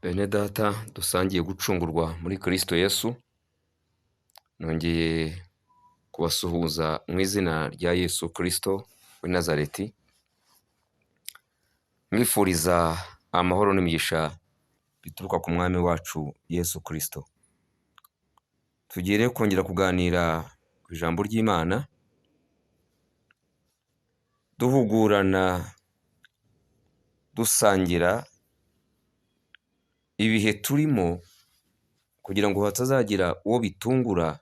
Bene data dusangiye gucungurwa muri Kristo Yesu, nongeye kubasuhuza mu izina rya Yesu Kristo w'i Nazareti, mwifuriza amahoro n'imigisha bituruka ku mwami wacu Yesu Kristo. Tugiye rero kongera kuganira ku ijambo ry'Imana, duhugurana, dusangira ibihe turimo kugira ngo hatazagira uwo bitungura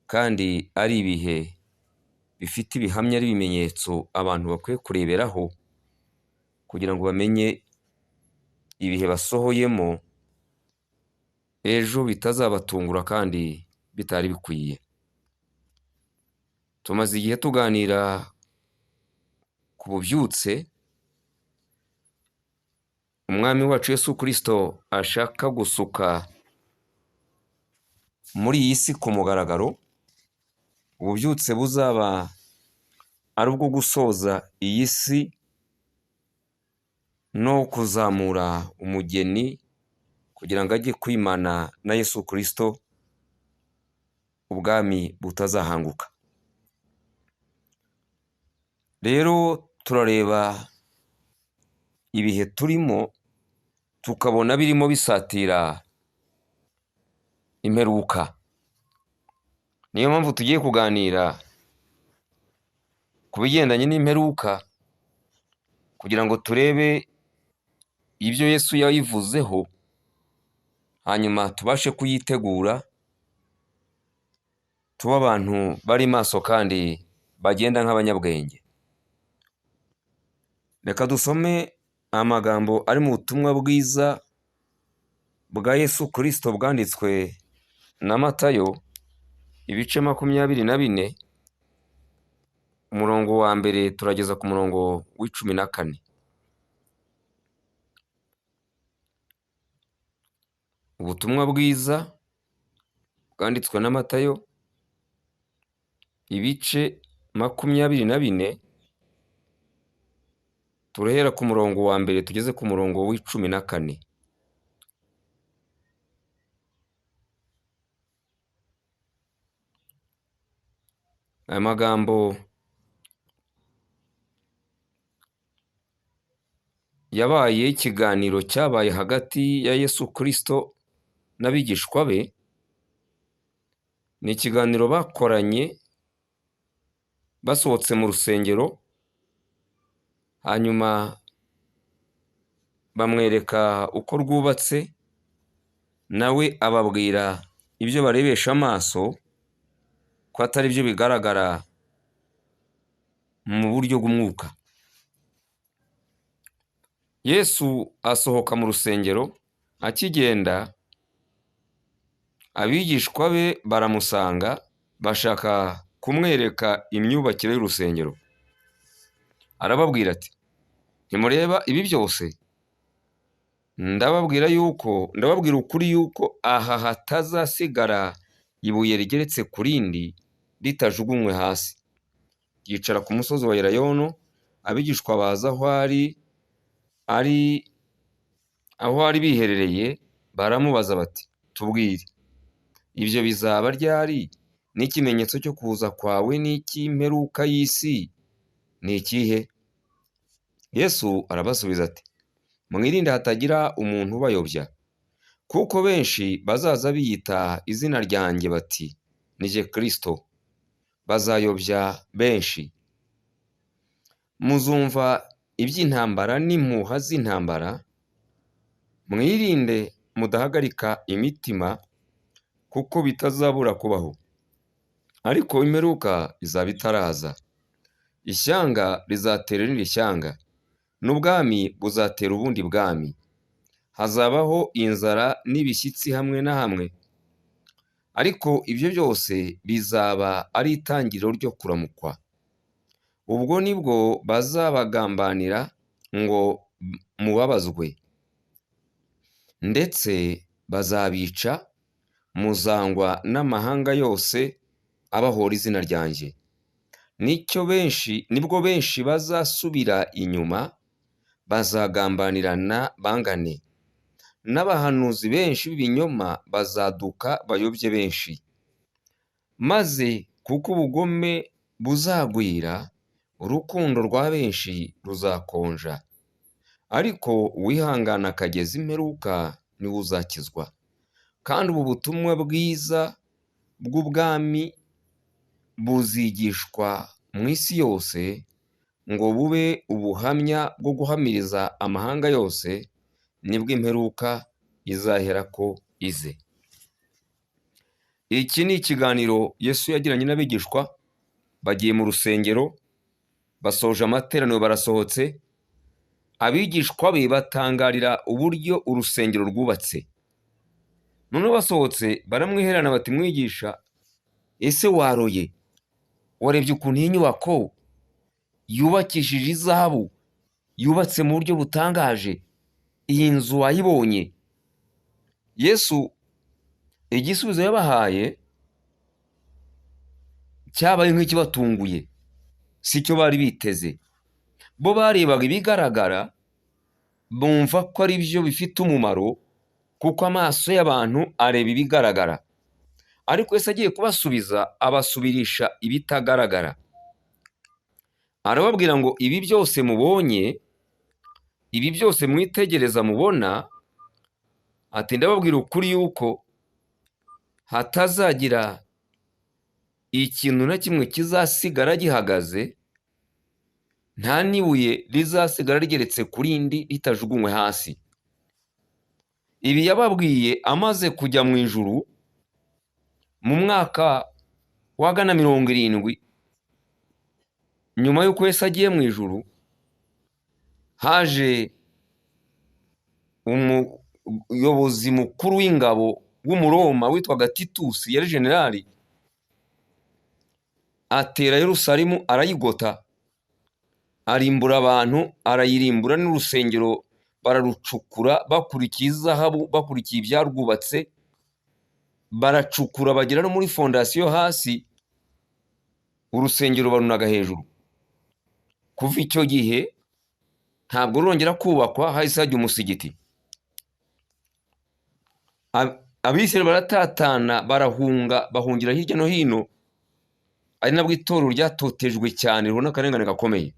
kandi ari ibihe bifite ibihamya n'ibimenyetso abantu bakwiye kureberaho kugira ngo bamenye ibihe basohoyemo ejo bitazabatungura kandi bitari bikwiye. Tumaze igihe tuganira ku bubyutse umwami wacu Yesu Kristo ashaka gusuka muri iyi si ku mugaragaro, ububyutse buzaba ari ubwo gusoza iyi si no kuzamura umugeni kugira ngo ajye kwimana na Yesu Kristo, ubwami butazahanguka. Rero turareba ibihe turimo tukabona birimo bisatira imperuka. Niyo mpamvu tugiye kuganira ku bigendanye n'imperuka kugira ngo turebe ibyo Yesu yayivuzeho, hanyuma tubashe kuyitegura, tuba abantu bari maso kandi bagenda nk'abanyabwenge. Reka dusome amagambo ari mu butumwa bwiza bwa Yesu Kristo bwanditswe na Matayo, ibice 24, umurongo wa mbere turageza ku murongo w'14. Ubutumwa bwiza bwanditswe na Matayo, ibice 24, turahera ku murongo wa mbere tugeze ku murongo w'14. Aya magambo yabaye ikiganiro cyabaye hagati ya Yesu Kristo n'abigishwa be. Ni ikiganiro bakoranye basohotse mu rusengero, hanyuma bamwereka uko rwubatse, nawe ababwira ibyo barebesha amaso ko atari byo bigaragara mu buryo bw'umwuka. Yesu asohoka mu rusengero, akigenda abigishwa be baramusanga, bashaka kumwereka imyubakire y'urusengero. Arababwira ati, ntimureba ibi byose? Ndababwira ukuri yuko aha hatazasigara ibuye rigeretse ku rindi ritajugunywe hasi. Yicara ku musozi wa Elayono, abigishwa baza aho ari biherereye, baramubaza bati, tubwire, ibyo bizaba ryari? N'ikimenyetso cyo kuza kwawe n'icy'imperuka y'isi ni ikihe? Yesu arabasubiza ati, mwirinde hatagira umuntu ubayobya, kuko benshi bazaza biyita izina ryanjye bati, ni jye Kristo. Bazayobya benshi. Muzumva iby'intambara n'impuha z'intambara, mwirinde mudahagarika imitima, kuko bitazabura kubaho. Ariko imperuka izaba itaraza. Ishyanga rizatera irindi shyanga, n'ubwami buzatera ubundi bwami. Hazabaho inzara n'ibishyitsi hamwe na hamwe. Ariko ibyo byose bizaba ari itangiriro ryo kuramukwa. Ubwo nibwo bazabagambanira ngo mubabazwe, ndetse bazabica, muzangwa n'amahanga yose abahora izina ryanjye. Nibwo benshi bazasubira inyuma, bazagambanirana bangane, n'abahanuzi benshi b'ibinyoma bazaduka bayobye benshi. Maze kuko ubugome buzagwira, urukundo rwa benshi ruzakonja. Ariko uwihangana akageza imperuka niwe uzakizwa. Kandi ubu butumwa bwiza bw'ubwami buzigishwa mu isi yose, ngo bube ubuhamya bwo guhamiriza amahanga yose, nibwo imperuka izaherako ize. Iki ni ikiganiro Yesu yagiranye n'abigishwa, bagiye mu rusengero, basoje amateraniro barasohotse, abigishwa be batangarira uburyo urusengero rwubatse. Noneho basohotse baramwiherana bati, mwigisha, ese waroye? Warebye ukuntu iyi nyubako yubakishije izahabu, yubatse mu buryo butangaje, iyi nzu wayibonye? Yesu igisubizo yabahaye cyabaye nk'ikibatunguye, si cyo bari biteze. Bo barebaga ibigaragara, bumva ko ari byo bifite umumaro, kuko amaso y'abantu areba ibigaragara. Ariko Yesu agiye kubasubiza, abasubirisha ibitagaragara. Arababwira ngo ibi byose mubonye, ibi byose mwitegereza mubona, ati ndababwira ukuri yuko hatazagira ikintu na kimwe kizasigara gihagaze, nta n'ibuye rizasigara rigeretse ku rindi ritajugunywe hasi. Ibi yababwiye amaze kujya mu ijuru mu mwaka wa gana 70. Nyuma y'uko Yesu agiye mu ijuru, haje umuyobozi mukuru w'ingabo w'umuroma witwaga Titusi, yari generali, atera Yerusalemu arayigota, arimbura abantu, arayirimbura, n'urusengero bararucukura bakurikiye izahabu, bakurikiye ibyarwubatse, baracukura bagera no muri fondasiyo hasi, urusengero barunaga hejuru. Kuva icyo gihe ntabwo rurongera kubakwa, hahise hajya umusigiti. Abisirayeli baratatana, barahunga, bahungira hirya no hino, ari nabwo itorero ryatotejwe cyane, ribona akarengane gakomeye.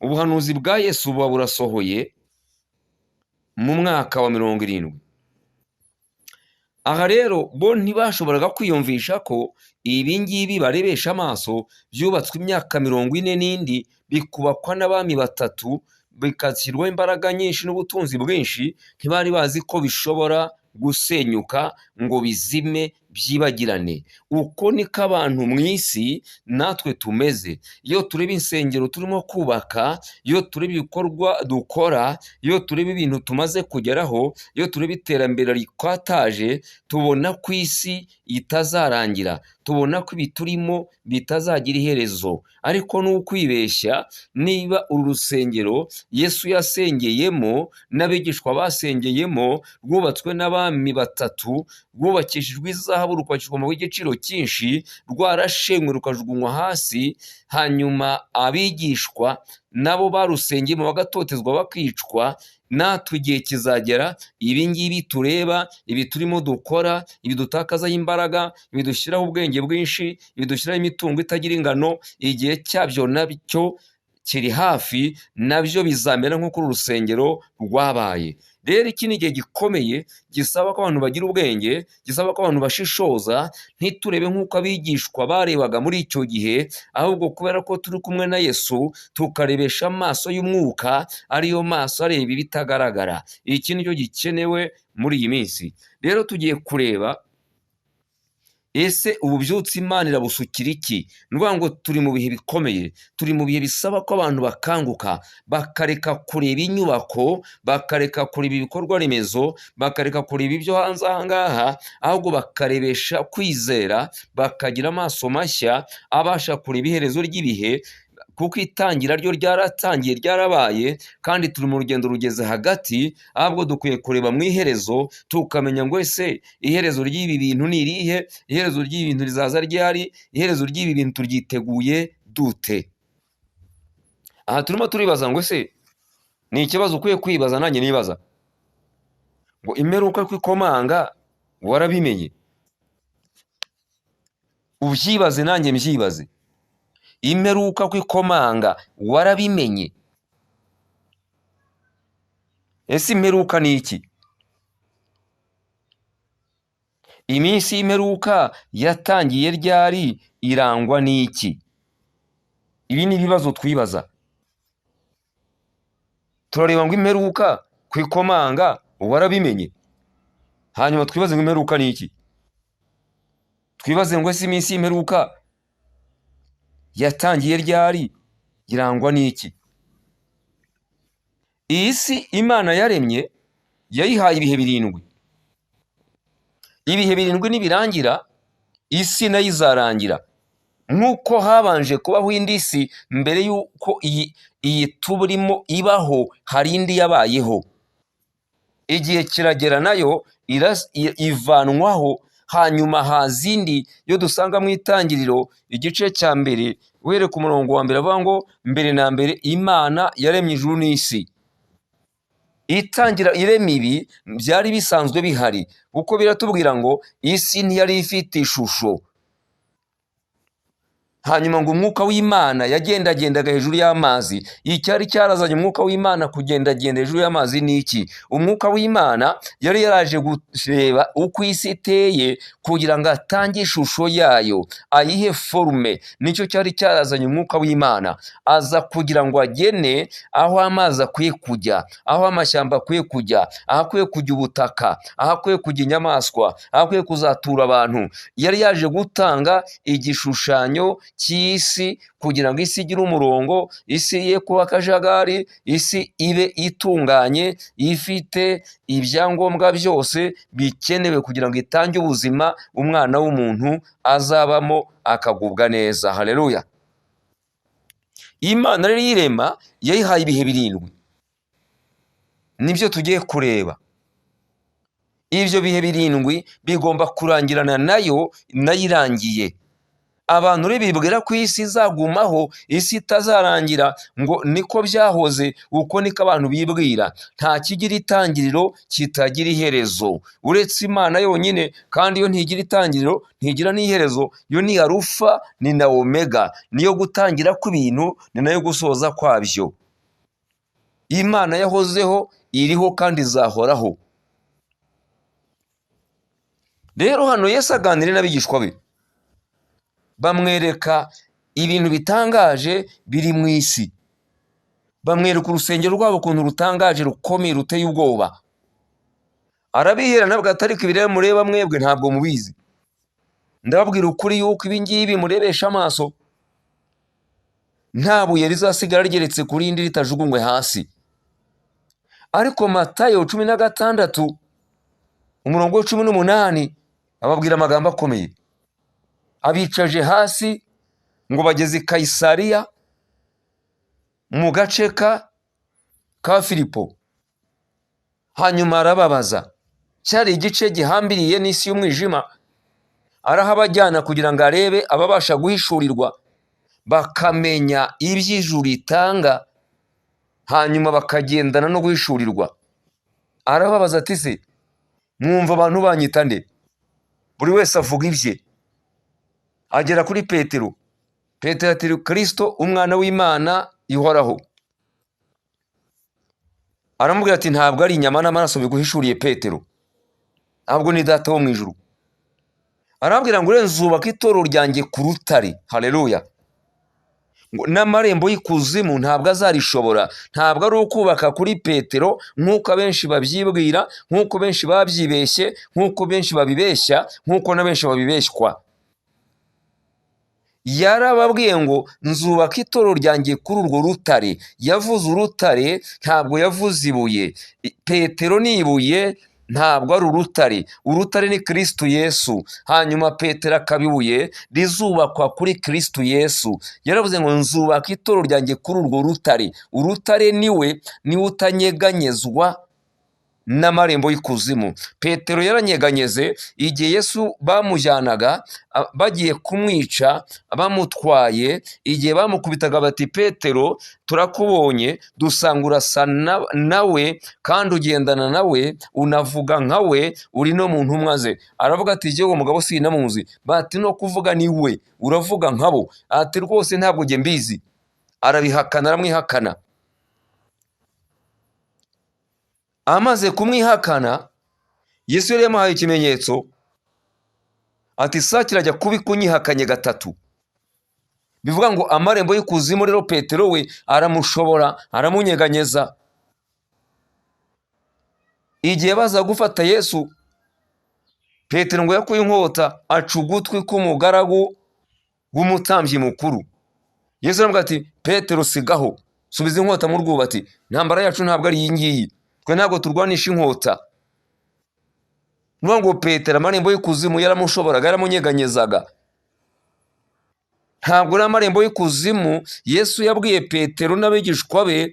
Ubuhanuzi bwa Yesu buba burasohoye mu mwaka wa 70. Aha rero bo ntibashoboraga kwiyumvisha ko ibi ngibi barebesha amaso byubatswe imyaka 40 n'indi, bikubakwa n'abami batatu, bikashyirwaho imbaraga nyinshi n'ubutunzi bwinshi. Ntibari bazi ko bishobora gusenyuka ngo bizime byibagirane. Uko niko abantu mu isi natwe tumeze. Iyo tureba insengero turimo kubaka, iyo tureba ibikorwa dukora, iyo tureba ibintu tumaze kugeraho, iyo tureba iterambere rikataje, tubona ko isi itazarangira, tubona ko ibi turimo bitazagira iherezo. Ariko ni ukwibeshya. Niba uru rusengero Yesu yasengeyemo n'abigishwa basengeyemo rwubatswe n'abami batatu, rwubakishijwe izahabu, rukubakishwa mu giciro cyinshi, rwarashenywe rukajugunywa hasi, hanyuma abigishwa nabo barusengeyemo bagatotezwa bakicwa, natwe igihe kizagera ibi ngibi tureba, ibi turimo dukora, ibi dutakazaho imbaraga, ibi dushyiraho ubwenge bwinshi, ibi dushyiraho imitungo itagira ingano, igihe cyabyo nabyo kiri hafi, nabyo bizamera nk'uko uru rusengero rwabaye. Rero iki ni igihe gikomeye, gisaba ko abantu bagira ubwenge, gisaba ko abantu bashishoza, ntiturebe nk'uko abigishwa barebaga muri icyo gihe, ahubwo kubera ko turi kumwe na Yesu, tukarebesha amaso y'umwuka, ariyo maso areba ibitagaragara. Iki nicyo gikenewe muri iyi minsi. Rero tugiye kureba, ese ububyutse Imana irabusukira iki? Ni ukuvuga ngo turi mu bihe bikomeye, turi mu bihe bisaba ko abantu bakanguka, bakareka kureba inyubako, bakareka kureba ibikorwa remezo, bakareka kureba ibyo hanze aha ngaha, ahubwo bakarebesha kwizera, bakagira amaso mashya abasha kureba iherezo ry'ibihe, kuko itangira ryo ryaratangiye, ryarabaye, kandi turi mu rugendo rugeze hagati. Ahubwo dukwiye kureba mu iherezo, tukamenya ngo ese iherezo ry'ibi bintu ni irihe, iherezo ry'ibi bintu rizaza ryari, iherezo ry'ibi bintu turyiteguye dute. Aha turimo turibaza ngo ese ni ikibazo ukwiye kwibaza, nanjye nibaza. ngo imperuka ko ikomanga warabimenye. Ubyibaze nanjye mbyibaze, imperuka ko ikomanga warabimenye. Ese imperuka ni iki? Iminsi y'imperuka yatangiye ryari, irangwa n'iki? Ibi ni ibibazo twibaza. Turareba ngo imperuka ku ikomanga warabimenye, hanyuma twibaze ngo imperuka ni iki? Twibaze ngo ese iminsi y'imperuka yatangiye ryari, irangwa n'iki? Iyi si Imana yaremye yayihaye ibihe 7. Ibihe 7 nibirangira isi nayo izarangira, nk'uko habanje kubaho indi si mbere y'uko iyi turimo ibaho, hari indi yabayeho. Igihe kiragera nayo ivanwaho, hanyuma haza indi yo dusanga mu Itangiriro igice cya mbere uhereye ku murongo wa mbere avuga ngo mbere na mbere Imana yaremye ijuru n'isi. Itangira irema ibi byari bisanzwe bihari, kuko biratubwira ngo isi ntiyari ifite ishusho. Hanyuma ngo umwuka w'Imana yagendagendaga hejuru y'amazi. Icyari cyarazanye umwuka w'Imana kugendagenda hejuru y'amazi ni iki? Umwuka w'Imana yari yaraje kureba uko isi iteye kugira ngo atange ishusho yayo, ayihe forume. Nicyo cyari cyarazanye umwuka w'Imana, aza kugira ngo agene aho amazi akwiye kujya, aho amashyamba akwiye kujya, aho akwiye kujya ubutaka, aho akwiye kujya inyamaswa, aho akwiye kuzatura abantu. Yari yaje gutanga igishushanyo cy'isi kugira ngo isi igire umurongo, isi ye kuba akajagari, isi ibe itunganye, ifite ibyangombwa byose bikenewe kugira ngo itange ubuzima umwana w'umuntu azabamo akagubwa neza. Haleluya. Imana rero irema yayihaye ibihe 7, nibyo tugiye kureba. Ibyo bihe 7 bigomba kurangirana nayo irangiye. Abantu rero bibwira ko isi izagumaho, isi itazarangira, ngo niko byahoze, uko niko abantu bibwira. Nta kigira itangiriro kitagira iherezo uretse Imana yonyine, kandi yo ntigira itangiriro ntigira n'iherezo. Yo ni Alufa ni na Omega, niyo gutangira kw'ibintu ni nayo gusoza kwabyo. Imana yahozeho, iriho kandi izahoraho. Rero hano Yesu aganira n'abigishwa be, bamwereka ibintu bitangaje biri mu isi. Bamwereka urusengero rwabo ukuntu rutangaje, rukomeye, ruteye ubwoba. Arabihera nabwo atari ko ibireba mureba mwebwe ntabwo mubizi. Ndababwira ukuri yuko ibi ngibi murebesha amaso nta buye rizasigara rigeretse ku rindi ritajugunywe hasi. Ariko Matayo 16 umurongo wa 18 ababwira amagambo akomeye. Abicaje hasi ngo bageze i Kayisariya mu gace ka Filipo. Hanyuma arababaza, cyari igice gihambiriye n'isi y'umwijima. Arahabajyana kugira ngo arebe ababasha guhishurirwa, bakamenya iby'ijuru ritanga, hanyuma bakagendana no guhishurirwa. Arababaza ati se mwumva abantu banyita nde? Buri wese avuga ibye. Agera kuri Petero. Petero ati Kristo umwana w'Imana ihoraho. Aramubwira ati ntabwo ari inyama n'amaraso biguhishuriye Petero, ntabwo ni Data wo mu ijuru. Arambwira ngo nzubaka itorero ryanjye ku rutare. Haleluya. N'amarembo y'ikuzimu ntabwo azarishobora. Ntabwo ari ukubaka kuri Petero nk'uko abenshi babyibwira, nk'uko benshi babyibeshye, nk'uko benshi babibeshya, nk'uko na benshi babibeshywa. Yarababwiye ngo nzubaka itorero ryanjye kuri urwo rutare. Yavuze urutare, ntabwo yavuze ibuye. Petero ni ibuye, ntabwo ari urutare. Urutare ni Kristo Yesu. Hanyuma Petero akaba ibuye rizubakwa kuri Kristo Yesu. Yaravuze ngo nzubaka itorero ryanjye kuri urwo rutare. Urutare niwe utanyeganyezwa n'amarembo y'ikuzimu. Petero yaranyeganyeze igihe Yesu bamujyanaga bagiye kumwica, bamutwaye, igihe bamukubitaga bati Petero turakubonye dusanga urasa nawe kandi ugendana nawe unavuga nkawe, uri no mu ntumwa ze. Aravuga ati jyewe uwo mugabo sinamuzi. Bati no kuvuga ni we, uravuga nkabo. Ati rwose ntabwo njye mbizi. Arabihakana, aramwihakana. Amaze kumwihakana, Yesu yari yamuhaye ikimenyetso ati saa kirajya kuba ikunyihakanye gatatu. Bivuga ngo amarembo y'ikuzimu rero Petero we aramushobora, aramunyeganyeza. Igihe baza gufata Yesu, Petero ngo yakuye inkota aca ugutwi k'umugaragu w'umutambyi mukuru. Yesu aramubwira ati Petero sigaho, subiza inkota mu rwubati, intambara yacu ntabwo ari iyi ngiyi, twe ntabwo turwanisha inkota. Nuvuga ngo Petero amarembo y'ikuzimu yaramushoboraga, yaramunyeganyezaga. Ntabwo ari amarembo y'ikuzimu Yesu yabwiye Petero n'abigishwa be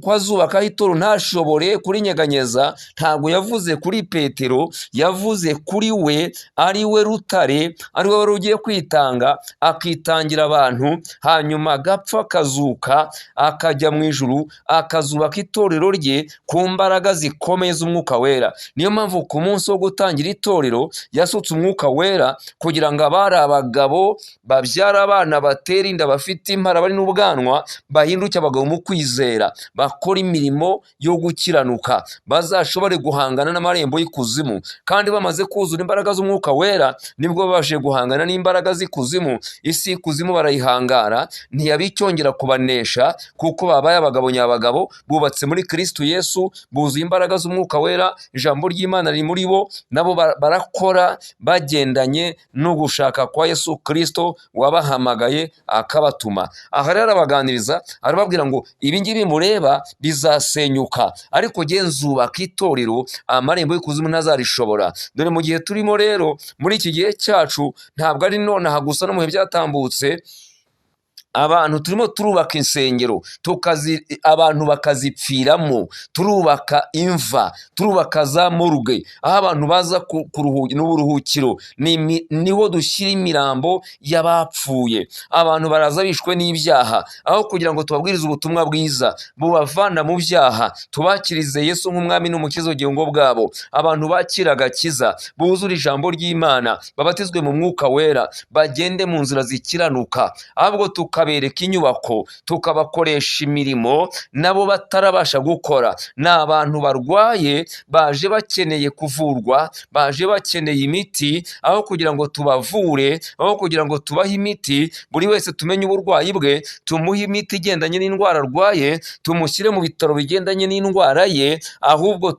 ko azubakaho itoro ntashobore kurinyeganyeza. Ntabwo yavuze kuri Petero, yavuze kuri we, ari we rutare, ari we wari ugiye kwitanga, akitangira abantu, hanyuma agapfa akazuka, akajya mu ijuru, akazubaka itorero rye ku mbaraga zikomeye z'umwuka wera. Niyo mpamvu ku munsi wo gutangira itorero yasutse umwuka wera kugira ngo abari abagabo babyara abana, batera inda, bafite impara, bari n'ubwanwa, bahinduke abagabo mu kwizera, bakora imirimo yo gukiranuka, bazashobore guhangana n'amarembo y'ikuzimu. Kandi bamaze kuzura imbaraga z'umwuka wera nibwo babashije guhangana n'imbaraga z'ikuzimu. Isi y'ikuzimu barayihangara, ntiyabicyongera kubanesha, kuko babaye abagabo nyabagabo, bubatse muri Kristo Yesu, buzuye imbaraga z'umwuka wera, ijambo ry'Imana riri muri bo, nabo barakora bagendanye no gushaka kwa Yesu Kristo wabahamagaye akabatuma. Aha rero arabaganiriza, arababwira ngo ibi ngibi mureba bizasenyuka, ariko jye nzubaka itorero amarembo y'ikuzimu ntazarishobora. Dore mu gihe turimo rero, muri iki gihe cyacu, ntabwo ari nonaha gusa, no mu bihe byatambutse, abantu turimo turubaka insengero, abantu bakazipfiramo, turubaka imva, turubaka za morgue, aho abantu baza n'uburuhukiro, niho dushyira imirambo y'abapfuye. Abantu baraza bishwe n'ibyaha, aho kugira ngo tubabwirize ubutumwa bwiza bubavana mu byaha, tubakirize Yesu nk'umwami n'umukiza w'ubugingo bwabo. Abantu bakira agakiza, buzure ijambo ry'Imana, babatizwe mu mwuka wera, bagende mu nzira zikiranuka. Ahubwo tukabereka inyubako, tukabakoresha imirimo nabo batarabasha gukora. Ni abantu barwaye, baje bakeneye kuvurwa, baje bakeneye imiti, aho kugira ngo tubavure, aho kugira ngo tubahe imiti, buri wese tumenye uburwayi bwe, tumuhe imiti igendanye n'indwara arwaye, tumushyire mu bitaro bigendanye n'indwara ye. Ahubwo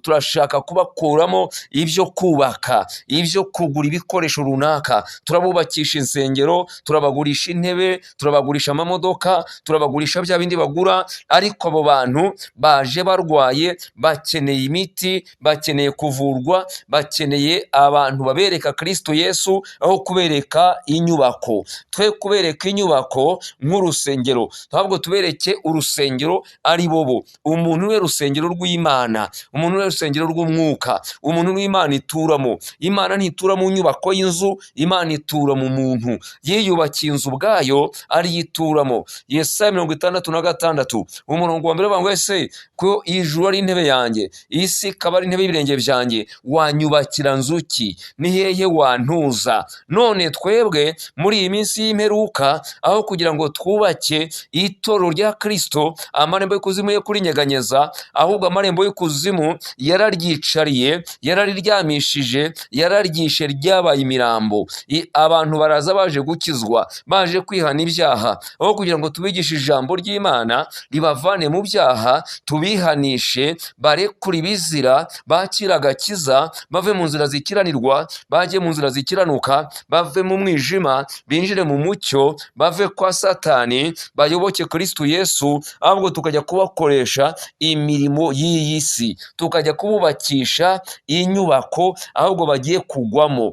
turashaka kubakuramo ibyo kubaka, ibyo kugura ibikoresho runaka. Turabubakisha insengero, turabagurisha intebe, turabagurisha amamodoka, turabagurisha bya bindi bagura. Ariko abo bantu baje barwaye, bakeneye imiti, bakeneye kuvurwa, bakeneye abantu babereka Kristo Yesu, aho kubereka inyubako. Twe kubereka inyubako nk'urusengero, ahubwo tubereke urusengero ari bobo. Umuntu we rusengero rw'Imana, umuntu we rusengero rw'umwuka, umuntu w'Imana ituramo. Imana ntitura mu nyubako y'inzu, Imana itura mu muntu. Yiyubakiye inzu ubwayo ariyo ituramo. Yesaya 66 umurongo wa mbere bavuga ngo ese ko ijuru ari intebe yanjye, isi ikaba ari intebe y'ibirenge byanjye, wanyubakira nzuki? Ni hehe wantuza? None twebwe muri iyi minsi y'imperuka, aho kugira ngo twubake itorero rya Kristo, amarembo y'ikuzimu yo kurinyeganyeza, ahubwo amarembo y'ikuzimu yararyicariye, yarariryamishije, yararyishe, ryabaye imirambo. Abantu baraza baje gukizwa, baje kwihana ibyaha, aho kugira ngo tubigishe ijambo ry'Imana ribavane mu byaha, tubihanishe, barekure ibizira, bakira agakiza, bave mu nzira zikiranirwa, bajye mu nzira zikiranuka, bave mu mwijima, binjire mu mucyo, bave kwa Satani, bayoboke Kristo Yesu. Ahubwo tukajya kubakoresha imirimo y'iyi si, tukajya kububakisha inyubako ahubwo bagiye kugwamo.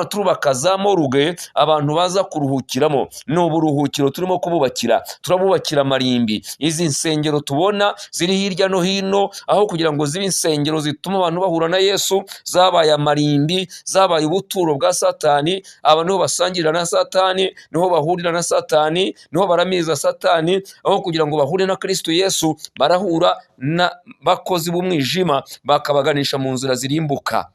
Turubaka za morgue abantu baza kuruhukiramo, buruhukiro turimo kububakira, turabubakira amarimbi. Izi nsengero tubona ziri hirya no hino, aho kugira ngo zibe insengero zituma abantu bahura na Yesu, zabaye amarimbi, zabaye ubuturo bwa Satani. Aba niho basangirira na Satani, niho bahurira na Satani, niho baramiza Satani. Aho kugira ngo bahure na Kristo Yesu, barahura n'abakozi b'umwijima, bakabaganisha mu nzira zirimbuka.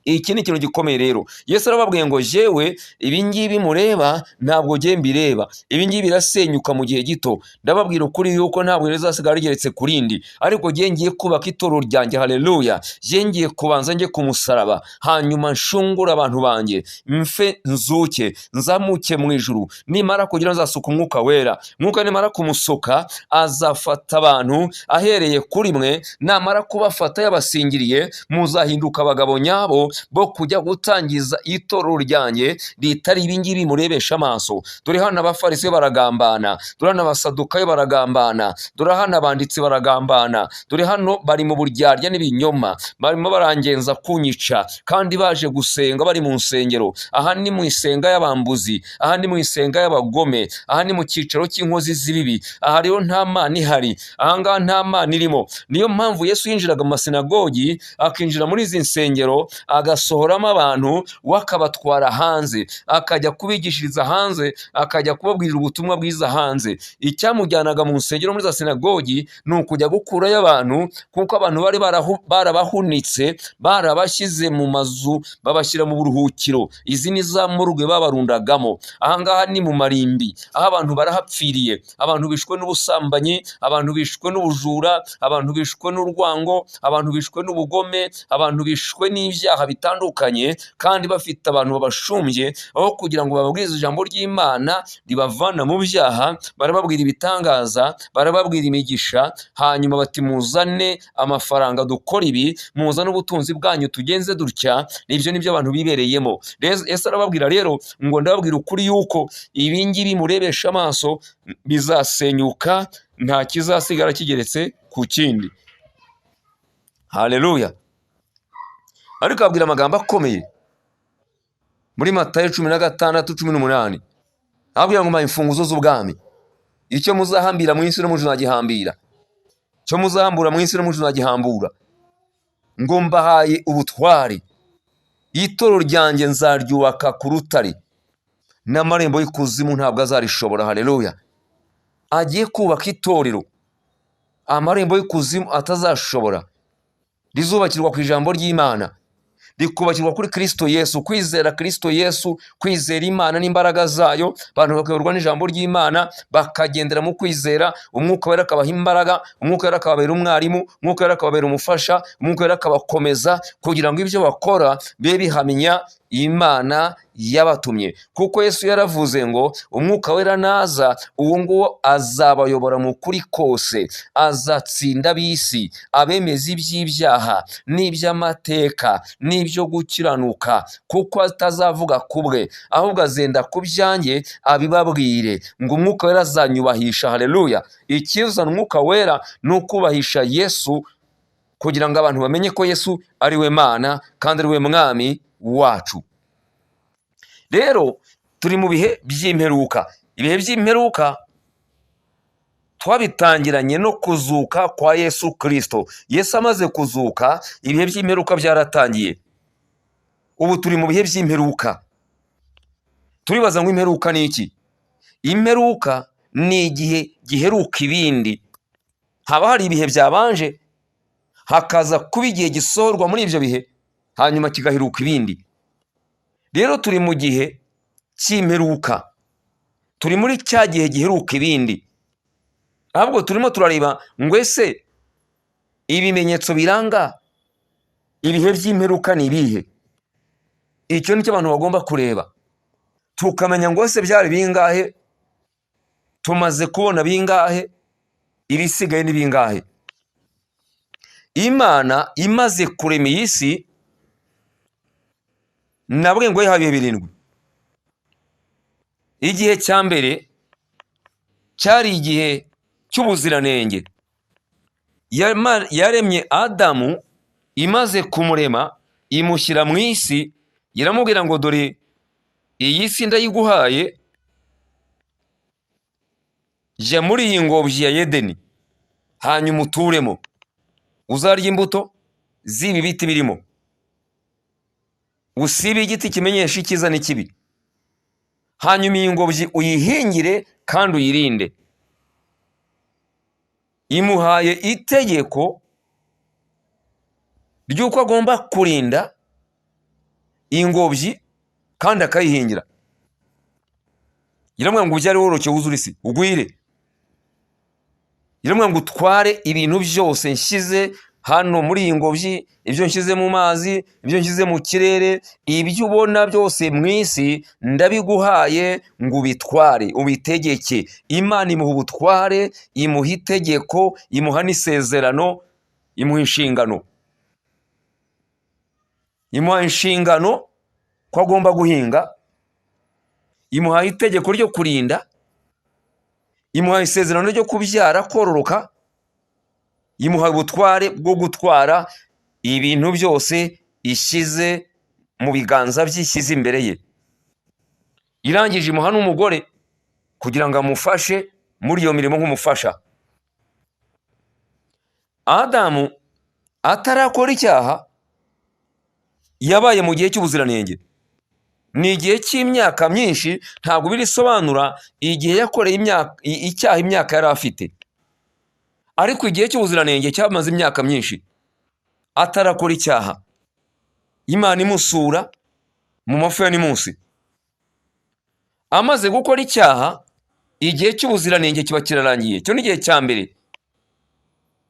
Iki ni ikintu gikomeye rero. Yesu arababwiye ngo jewe ibingibi mureba ntabwo jye mbireba, ibingibi birasenyuka mu gihe gito. Ndababwira ukuri yuko ntabwo rizasigara rigeretse ku rindi, ariko jye ngiye kubaka itorero ryanjye. Haleluya! Jye ngiye kubanza njye ku musaraba, hanyuma nshungura abantu banjye, mfe nzuke, nzamuke mu ijuru. Nimara kugira nzasuka umwuka wera. Mwuka nimara kumusuka, azafata abantu ahereye kuri mwe. Namara kubafata yabasingiriye, muzahinduka abagabo nyabo bo kujya gutangiza itorero ryanjye ritari ibingibi murebesha amaso. Dore hano abafarisiyo baragambana, dore hano abasadukayo baragambana, dore hano abanditsi baragambana, dore hano bari mu buryarya n'ibinyoma, barimo barangenza kunyica, kandi baje gusenga bari mu nsengero. Aha ni mu isenga y'abambuzi, aha ni mu isenga y'abagome, aha ni mu cyicaro cy'inkozi z'ibibi. Aha rero nta Mana ihari, aha ngaha nta Mana irimo. Niyo mpamvu Yesu yinjiraga mu masinagogi, akinjira muri izi nsengero, agasohoramo abantu, wakabatwara hanze, akajya kubigishiriza hanze, akajya kubabwirira ubutumwa bwiza hanze. Icyamujyanaga mu nsengero muri za sinagogi ni ukujya gukurayo abantu, kuko abantu bari barabahunitse, barabashyize mu mazu, babashyira mu buruhukiro. Izi ni za morgue babarundagamo. Aha ngaha ni mu marimbi, aho abantu barahapfiriye, abantu bishwe n'ubusambanyi, abantu bishwe n'ubujura, abantu bishwe n'urwango, abantu bishwe n'ubugome, abantu bishwe n'ibyaha bitandukanye, kandi bafite abantu babashumbye. Aho kugira ngo bababwirize ijambo ry'Imana ribavana mu byaha, barababwira ibitangaza, barababwira imigisha, hanyuma bati muzane amafaranga dukora ibi, muzane ubutunzi bwanyu tugenze dutya. Ibyo nibyo abantu bibereyemo. Yesu arababwira rero ngo ndababwira ukuri yuko ibingibi murebesha amaso bizasenyuka, nta kizasigara kigeretse ku kindi. Haleluya! Ariko ababwira amagambo akomeye muri Matayo 16:18. Ababwira ngo mpa imfunguzo z'ubwami. Icyo muzahambira mu isi no mu ijuru nzagihambira, icyo muzahambura mu isi no mu ijuru nzagihambura. Ngo mbahaye ubutware, itorero ryanjye nzaryubaka ku rutare, n'amarembo y'ikuzimu ntabwo azarishobora. Haleluya! Agiye kubaka itorero amarembo y'ikuzimu atazashobora. Rizubakirwa ku ijambo ry'Imana, rikubakirwa kuri Kristo Yesu, kwizera Kristo Yesu, kwizera Imana n'imbaraga zayo. Abantu bakayoborwa n'ijambo ry'Imana, bakagendera mu kwizera. Umwuka wera akabaha imbaraga, umwuka wera akababera umwarimu, umwuka wera akababera umufasha, umwuka wera akabakomeza kugira ngo ibyo bakora bibe bihamya Imana yabatumye. Kuko Yesu yaravuze ngo umwuka wera naza, uwo nguwo azabayobora mu kuri kose, azatsinda ab'isi, abemeza iby'ibyaha n'iby'amateka n'ibyo gukiranuka, kuko atazavuga ku bwe, ahubwo azenda ku byanjye abibabwire. Ngo umwuka wera azanyubahisha. Haleluya! Ikizana umwuka wera ni ukubahisha Yesu, kugira ngo abantu bamenye ko Yesu ari we Mana kandi ari we mwami wacu. Rero turi mu bihe by'imperuka. Ibihe by'imperuka twabitangiranye no kuzuka kwa Yesu Kristo. Yesu amaze kuzuka, ibihe by'imperuka byaratangiye. Ubu turi mu bihe by'imperuka. Turibaza ngo imperuka ni iki? Imperuka ni igihe giheruka ibindi. Haba hari ibihe byabanje, hakaza kuba igihe gisohorwa muri ibyo bihe, hanyuma kigaheruka ibindi. Rero turi mu gihe cy'imperuka, turi muri cya gihe giheruka ibindi. Ahubwo turimo turareba ngo ese ibimenyetso biranga ibihe by'imperuka ni ibihe? Icyo nicyo abantu bagomba kureba, tukamenya ngo ese byari bingahe, tumaze kubona bingahe, ibisigaye ni bingahe. Imana imaze kurema iyi si, nabwo ngo yihaye ibihe 7. Igihe cya mbere cyari igihe cy'ubuziranenge. Yaremye Adamu, imaze kumurema imushyira mu isi, iramubwira ngo dore iyi si ndayiguhaye, jya muri iyi ngobyi ya Edeni, hanyuma uturemo, uzarya imbuto z'ibi biti birimo, usibe igiti kimenyesha icyiza n'ikibi, hanyuma iyi ngobyi uyihingire kandi uyirinde. Imuhaye itegeko ry'uko agomba kurinda ingobyi kandi akayihingira. Iramubwira ngo ubyare woroshye wuzure isi ugwire. Iramubwira ngo utware ibintu byose nshyize hano muri iyi ngobyi, ibyo nshyize mu mazi, ibyo nshyize mu kirere, ibyo ubona byose mu isi ndabiguhaye ngo ubitware, ubitegeke. Imana imuha ubutware, imuha itegeko, imuha n'isezerano, imuha inshingano. Imuha inshingano ko agomba guhinga, imuha itegeko ryo kurinda, imuha isezerano ryo kubyara, kororoka, imuha ubutware bwo gutwara ibintu byose ishyize mu biganza bye, ishyize imbere ye. Irangije imuha n'umugore kugira ngo amufashe muri iyo mirimo nk'umufasha. Adamu atarakora icyaha yabaye mu gihe cy'ubuziranenge. Ni igihe cy'imyaka myinshi, ntabwo birisobanura igihe yakoreye icyaha imyaka yari afite, ariko igihe cy'ubuziranenge cyamaze imyaka myinshi atarakora icyaha. Imana imusura mu mafu ya nimunsi. Amaze gukora icyaha, igihe cy'ubuziranenge kiba kirarangiye. Icyo ni igihe cya mbere,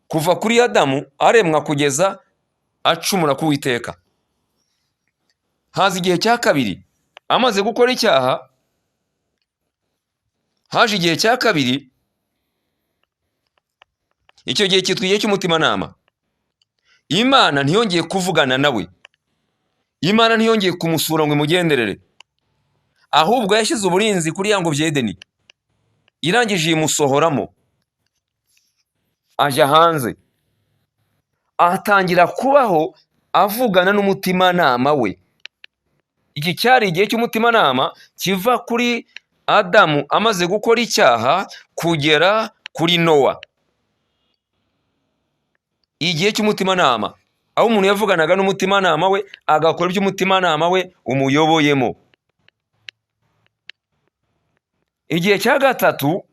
kuva kuri Adamu aremwa kugeza acumura ku Uwiteka. Haza igihe cya kabiri, amaze gukora icyaha haje igihe cya kabiri. Icyo gihe cyitwa igihe cy'umutimanama. Imana ntiyongeye kuvugana nawe, Imana ntiyongeye kumusura ngo imugenderere, ahubwo yashyize uburinzi kuri ya ngobyi ya Edeni. Irangije imusohoramo, ajya hanze, atangira kubaho avugana n'umutimanama we. Iki cyari igihe cy'umutimanama kiva kuri Adamu amaze gukora icyaha kugera kuri Nowa. Igihe cy'umutimanama, aho umuntu yavuganaga n'umutimanama we, agakora ibyo umutimanama we umuyoboyemo. Igihe cya gatatu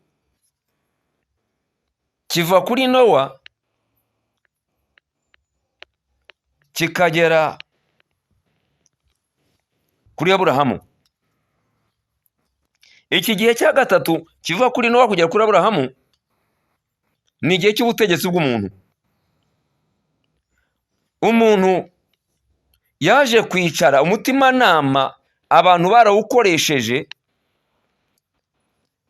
kiva kuri Nowa kikagera kuri Aburahamu. Iki gihe cya gatatu kiva kuri Nowa kugera kuri Aburahamu ni igihe cy'ubutegetsi bw'umuntu. Umuntu yaje kwicara, umutimanama abantu barawukoresheje,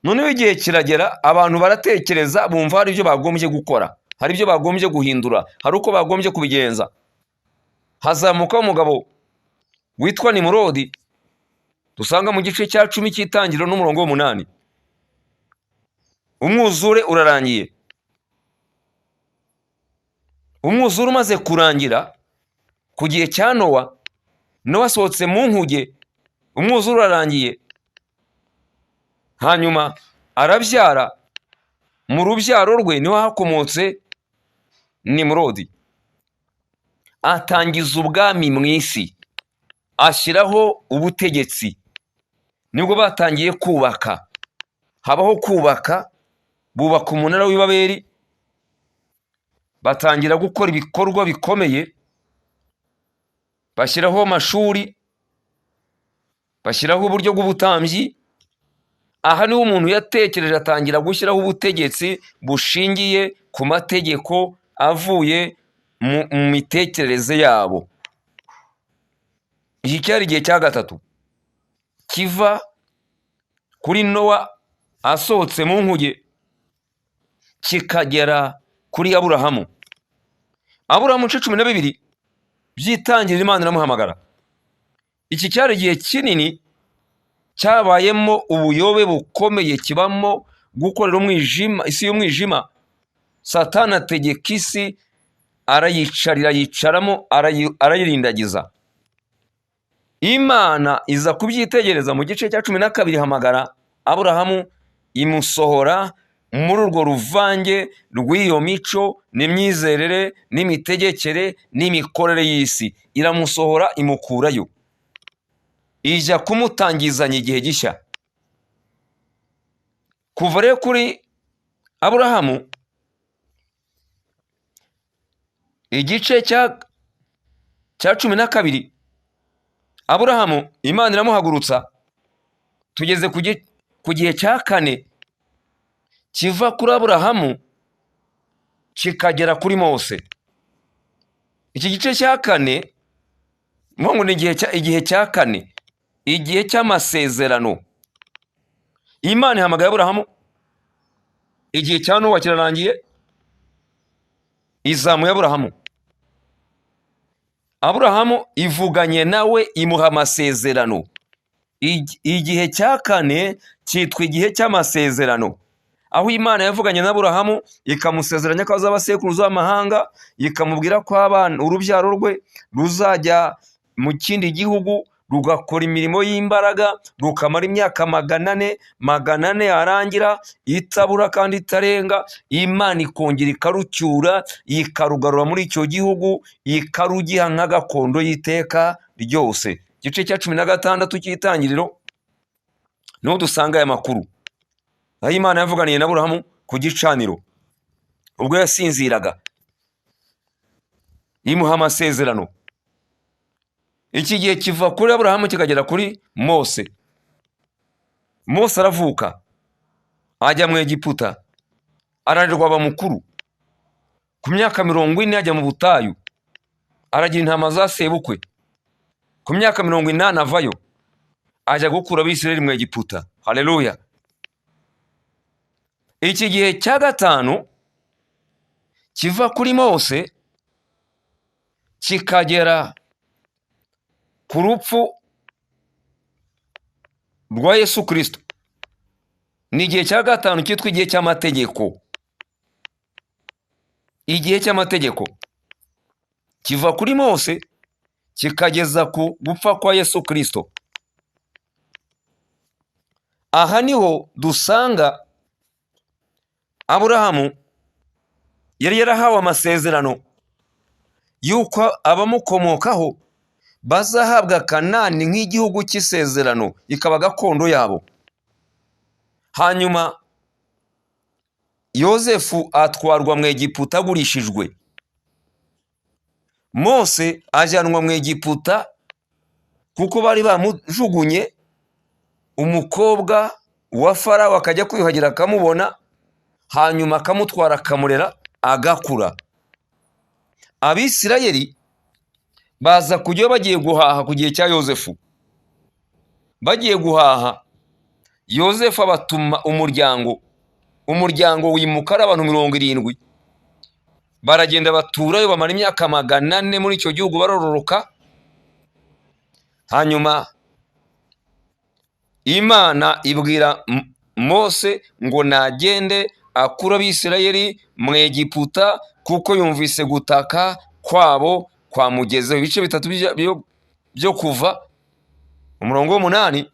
noneho igihe kiragera abantu baratekereza, bumva hari ibyo bagombye gukora, hari ibyo bagombye guhindura, hari uko bagombye kubigenza. Hazamuka umugabo witwa Nimurodi, dusanga mu gice cya 10 cy'Itangiriro n'umurongo w'8. Umwuzure urarangiye. Umwuzure umaze kurangira ku gihe cya Nowa, Nowa asohotse mu nkuge, umwuzure urarangiye. Hanyuma arabyara, mu rubyaro rwe niho hakomotse Nimurodi. Atangiza ubwami mu isi, ashyiraho ubutegetsi. Nibwo batangiye kubaka, habaho kubaka, bubaka umunara w'i Babeli, batangira gukora ibikorwa bikomeye, bashyiraho amashuri, bashyiraho uburyo bw'ubutambyi. Aha niho umuntu yatekereje, atangira gushyiraho ubutegetsi bushingiye ku mategeko avuye mu mitekerereze yabo. Iki cyari igihe cya gatatu kiva kuri Nowa asohotse mu nkuge kikagera kuri Aburahamu. Aburahamu 12 by'Itangiriro Imana iramuhamagara. Iki cyari igihe kinini cyabayemo ubuyobe bukomeye, kibamo gukorera umwijima, isi y'umwijima. Satani ategeka isi, yicaramo, arayirindagiza. Imana iza kubyitegereza mu gice cya 12, ihamagara Aburahamu, imusohora muri urwo ruvange rw'iyo mico n'imyizerere n'imitegekere n'imikorere y'isi, iramusohora imukurayo, ijya kumutangizanya igihe gishya. Kuva rero kuri Aburahamu, igice cya 12, Aburahamu Imana iramuhagurutsa, tugeze ku gihe cya 4 kiva kuri Aburahamu kikagera kuri Mose. Iki gice cya 4 ngo ni igihe cya 4, igihe cy'amasezerano. Imana ihamagaye Aburahamu, igihe cya Nowa kirarangiye, izamuye Aburahamu. Aburahamu ivuganye nawe, imuha amasezerano. Igihe cya 4 cyitwa igihe cy'amasezerano, aho Imana yavuganye na Aburahamu ikamusezeranya ko azaba sekuruza w'amahanga, ikamubwira ko urubyaro rwe ruzajya mu kindi gihugu rugakora imirimo y'imbaraga, rukamara imyaka 400 yarangira itabura kandi itarenga, Imana ikongera ikarucyura ikarugarura muri icyo gihugu, ikarugiha nk'agakondo y'iteka ryose. Igice cya 16 cy'Itangiriro niho dusanga aya makuru, aho Imana yavuganiye na Aburahamu ku gicaniro ubwo yasinziraga, imuha amasezerano. Iki gihe kiva kuri Aburahamu kikagera kuri Mose. Mose aravuka, ajya mu Egiputa, ararerwa aba mukuru. Ku myaka 40 ajya mu butayu, aragira intama za sebukwe. Ku myaka 80 avayo, ajya gukura Abisirayeli mu Egiputa. Haleluya. Iki gihe cya 5 kiva kuri Mose kikagera ku rupfu rwa Yesu Kristo, ni igihe cya 5 cyitwa igihe cy'amategeko. Igihe cy'amategeko kiva kuri Mose kikageza ku gupfa kwa Yesu Kristo. Aha niho dusanga Aburahamu yari yarahawe amasezerano yuko abamukomokaho bazahabwa Kanani nk'igihugu cy'isezerano, ikaba gakondo yabo. Hanyuma Yozefu atwarwa mu Egiputa agurishijwe. Mose ajyanwa mu Egiputa kuko bari bamujugunye, umukobwa wa Farawo akajya kwiyuhagira akamubona, hanyuma akamutwara akamurera agakura. Abisirayeli baza kujya bagiye guhaha ku gihe cya Yozefu. Bagiye guhaha, Yozefu abatuma umuryango wimuka ari abantu 70. Baragenda baturayo, bamara imyaka 400 muri icyo gihugu barororoka. Hanyuma Imana ibwira Mose ngo nagende akura Abisirayeli mu Egiputa kuko yumvise gutaka kwabo kwamugezeho. Ibice 3 byo kuva umurongo w'8,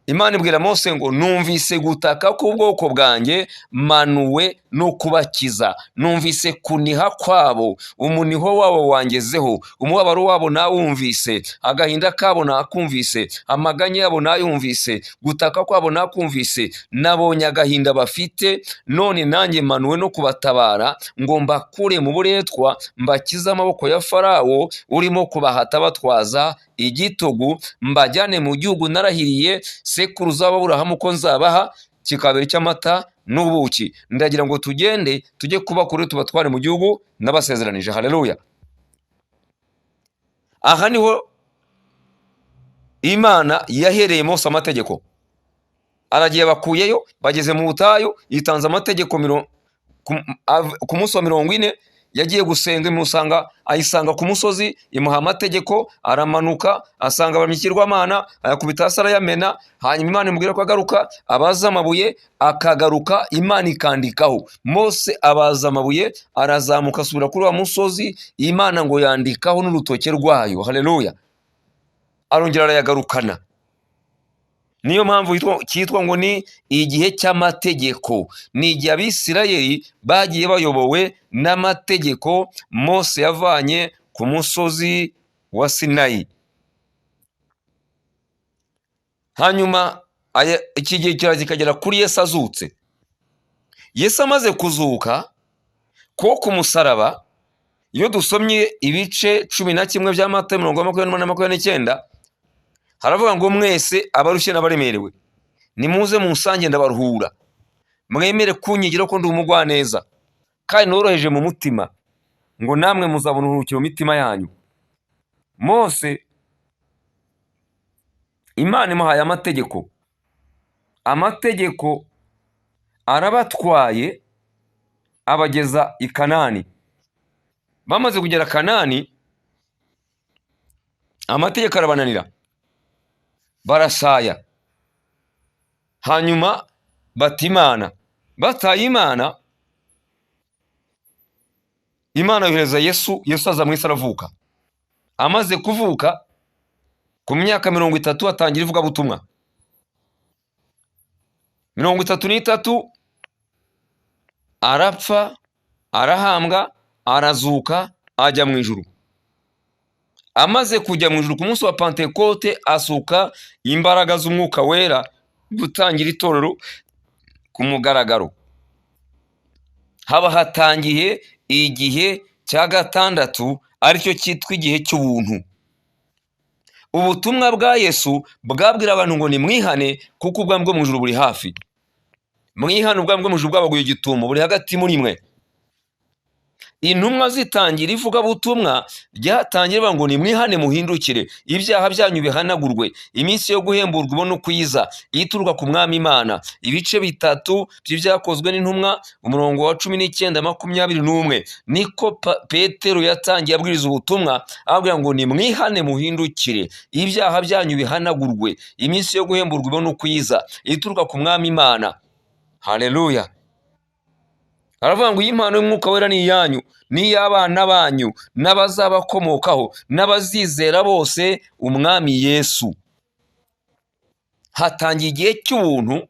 Imana ibwira Mose ngo numvise gutaka k'ubwoko bwanjye, manuwe no kubakiza. Numvise kuniha kwabo, umuniho wabo wangezeho, umubabaro wabo nawumvise, agahinda kabo nakumvise, amaganya yabo nayumvise, gutaka kwabo nakumvise. Nabonye agahinda bafite, none nanjye manuwe no kubatabara ngo mbakure mu buretwa, mbakize amaboko ya Farawo urimo kubahata batwaza igitugu, mbajyane mu gihugu narahiriye sekuruza w'Aburahamu ko nzabaha, kikabera cy'amata n'ubuki. Ndagira ngo tugende tujye kubakuru tubatware mu gihugu n'abasezeranije. Haleluya. Aha niho Imana yahereye Mose amategeko. Aragiye bakuyeyo, bageze mu butayu, yitanze amategeko ku munsi wa 40. Yagiye gusenga, ayisanga ku musozi, imuha amategeko. Aramanuka asanga abamikirwamana, ayakubita hasi arayamena. Hanyuma Imana imubwira ko agaruka abaza amabuye, akagaruka Imana ikandikaho. Mose abaza amabuye, arazamuka asubira kuri wa musozi, Imana ngo yandikaho n'urutoke rwayo. Haleluya. Arongera arayagarukana. niyo mpamvu cyitwa ngo ni igihe cy'amategeko. Ni igihe Abisirayeli bagiye bayobowe n'amategeko Mose yavanye ku musozi wa Sinayi. Hanyuma iki gihe kikagera kuri Yesu azutse. Yesu amaze kuzuka ko ku musaraba, iyo dusomye ibice 11 bya Matayo 20:29, haravuga ngo mwese abarushye n'abaremerewe nimuze munsange ndabaruhura, mwemere kunyigira ko ndi umugwaneza kandi noroheje mu mutima, ngo namwe muzabona uruhukiro mu mitima yanyu. Mose Imana imuhaye amategeko arabatwaye abageza i Kanani. Bamaze kugera Kanani, amategeko arabananira, barasaya. Hanyuma bata Imana. Bataye Imana, Imana yohereza Yesu. Yesu aza mu isi aravuka. Amaze kuvuka ku myaka 30 atangira ivugabutumwa. 33 arapfa, arahambwa, arazuka, ajya mu ijuru. Amaze kujya mu ijuru ku munsi wa Pentekote, asuka imbaraga z'umwuka wera gutangira itorero ku mugaragaro. Haba hatangiye igihe cya gatandatu, aricyo cyitwa igihe cy'ubuntu. Ubutumwa bwa Yesu bwabwira abantu ngo ni mwihane kuko ubwami bwo mu ijuru buri hafi. Mwihane, ubwami bwo mu ijuru bwabaguye igitumo, buri hagati muri mwe. Intumwa zitangira ivugabutumwa ryatangira ngo ni mwihane muhindukire, ibyaha byanyu bihanagurwe, iminsi yo guhemburwa ibone uko iza, ituruka ku mwami Imana. Ibice 3 by'ibyakozwe n'intumwa, umurongo wa 19-21, niko Petero yatangiye abwiriza ubutumwa abwira ngo ni mwihane muhindukire, ibyaha byanyu bihanagurwe, iminsi yo guhemburwa ibone uko iza, ituruka ku mwami Imana. Haleluya. Aravuga ngo impano y'umwuka wera ni iyanyu, ni iy'abana banyu n'abazabakomokaho n'abazizera bose umwami Yesu. Hatangiye igihe cy'ubuntu,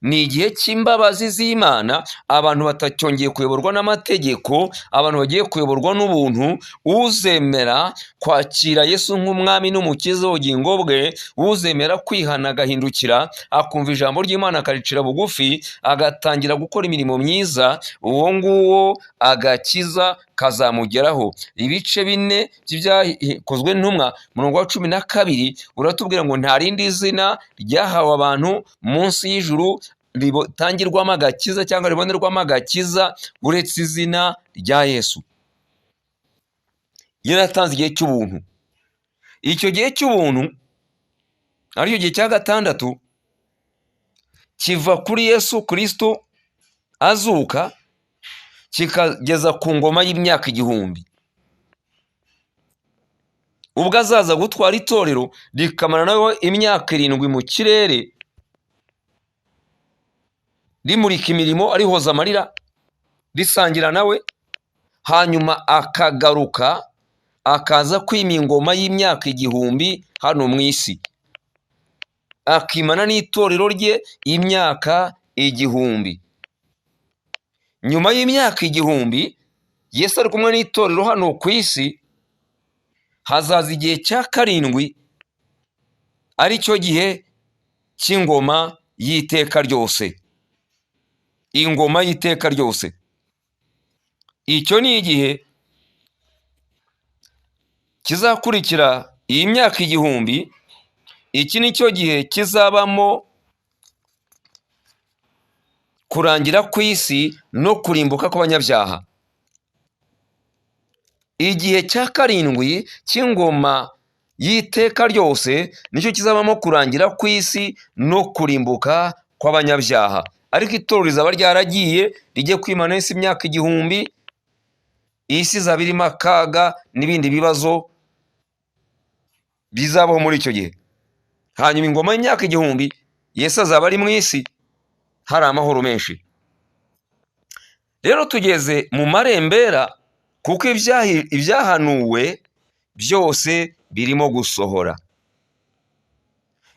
ni igihe cy'imbabazi z'Imana. Abantu batacyongeye kuyoborwa n'amategeko, abantu bagiye kuyoborwa n'ubuntu. Uzemera kwakira Yesu nk'umwami n'umukiza w'ubugingo bwe, uzemera kwihana agahindukira akumva ijambo ry'Imana akaricira bugufi, agatangira gukora imirimo myiza, uwo nguwo agakiza kazamugeraho. Ibice 4 by'ibyakozwe n'intumwa, umurongo wa 12, uratubwira ngo nta rindi zina ryahawe abantu munsi y'ijuru ritangirwamo agakiza cyangwa ribonerwamo agakiza uretse izina rya Yesu. Yaratanze igihe cy'ubuntu. Icyo gihe cy'ubuntu aricyo gihe cya gatandatu, kiva kuri Yesu Kristo azuka kikageza ku ngoma y'imyaka 1000. Ubwo azaza gutwara itorero rikamara nawe imyaka 7 mu kirere, rimurika imirimo, arihoza amarira, risangira nawe. Hanyuma akagaruka akaza kwima ingoma y'imyaka 1000 hano mu isi, akimana n'itorero rye imyaka 1000. Nyuma y'imyaka 1000 Yesu ari kumwe n'itorero hano ku isi, hazaza igihe cya 7, aricyo gihe cy'ingoma y'iteka ryose. Ingoma y'iteka ryose, icyo ni igihe kizakurikira iyi myaka 1000. Iki ni cyo gihe kizabamo kurangira kw'isi no kurimbuka kw'abanyabyaha. Igihe cya 7 cy'ingoma y'iteka ryose nicyo kizabamo kurangira kw'isi no kurimbuka kw'abanyabyaha. Ariko itorero rizaba ryaragiye rijye kwimana isi imyaka 1000, isi izaba irimo akaga n'ibindi bibazo bizabaho muri icyo gihe. Hanyuma ingoma y'imyaka 1000 Yesu azaba ari mu isi hari amahoro menshi. Rero tugeze mu marembera, kuko ibyahanuwe byose birimo gusohora.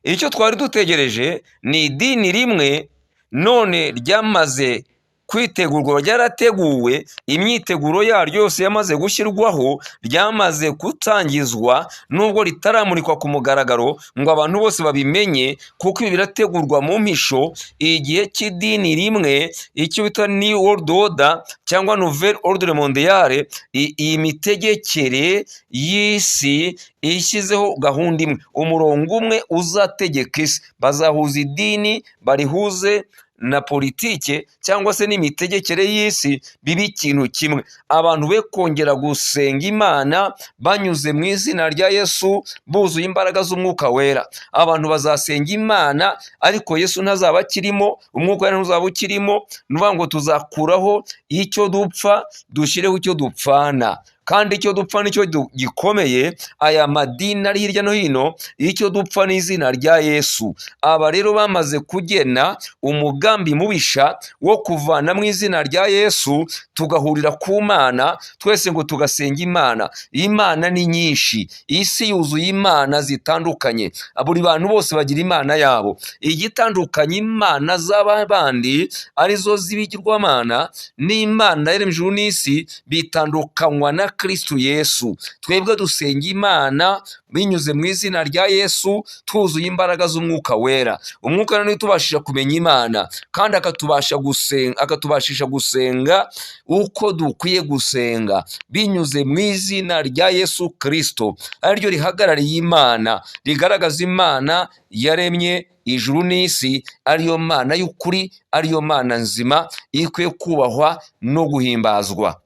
icyo twari dutegereje ni idini rimwe none ryamaze kwitegurwa, ryarateguwe, imyiteguro yaryo yose yamaze gushyirwaho, ryamaze gutangizwa, nubwo ritaramurikwa ku mugaragaro ngo abantu bose babimenye, kuko ibi birategurwa mu mpisho. Igihe cy'idini rimwe, icyo bita New World Order cyangwa Nouvelle Ordre Mondiale, iyi mitegekere y'isi ishyizeho gahunda imwe, umurongo umwe uzategeka isi. Bazahuza idini barihuze na politike cyangwa se n'imitegekere y'isi, biba ikintu kimwe. Abantu be kongera gusenga Imana banyuze mu izina rya Yesu, buzuye imbaraga z'umwuka wera. Abantu bazasenga Imana ariko Yesu ntazaba akirimo, umwuka wera ntuzaba ukirimo. Ni ukuvuga ngo tuzakuraho icyo dupfa dushyireho icyo dupfana, kandi icyo dupfa nicyo gikomeye. Aya madini ari hirya no hino, icyo dupfa ni izina rya Yesu. Aba rero bamaze kugena umugambi mubisha wo kuvana mu izina rya Yesu tugahurira ku Mana twese ngo tugasenga Imana. Imana ni nyinshi, isi yuzuye imana zitandukanye, buri bantu bose bagira imana yabo. Igitandukanye imana z'abandi arizo z'ibigirwamana n'Imana yaremye ijuru n'isi bitandukanywa na Kristo Yesu. Twebwe dusenga Imana binyuze mu izina rya Yesu, twuzuye imbaraga z'umwuka wera. Umwuka wera niwe utubashisha kumenya Imana kandi akatubashisha gusenga uko dukwiye gusenga binyuze mu izina rya Yesu Kristo, ariryo rihagarariye Imana, rigaragaza Imana yaremye ijuru n'isi, ariyo Mana y'ukuri, ariyo Mana nzima ikwiye kubahwa no guhimbazwa.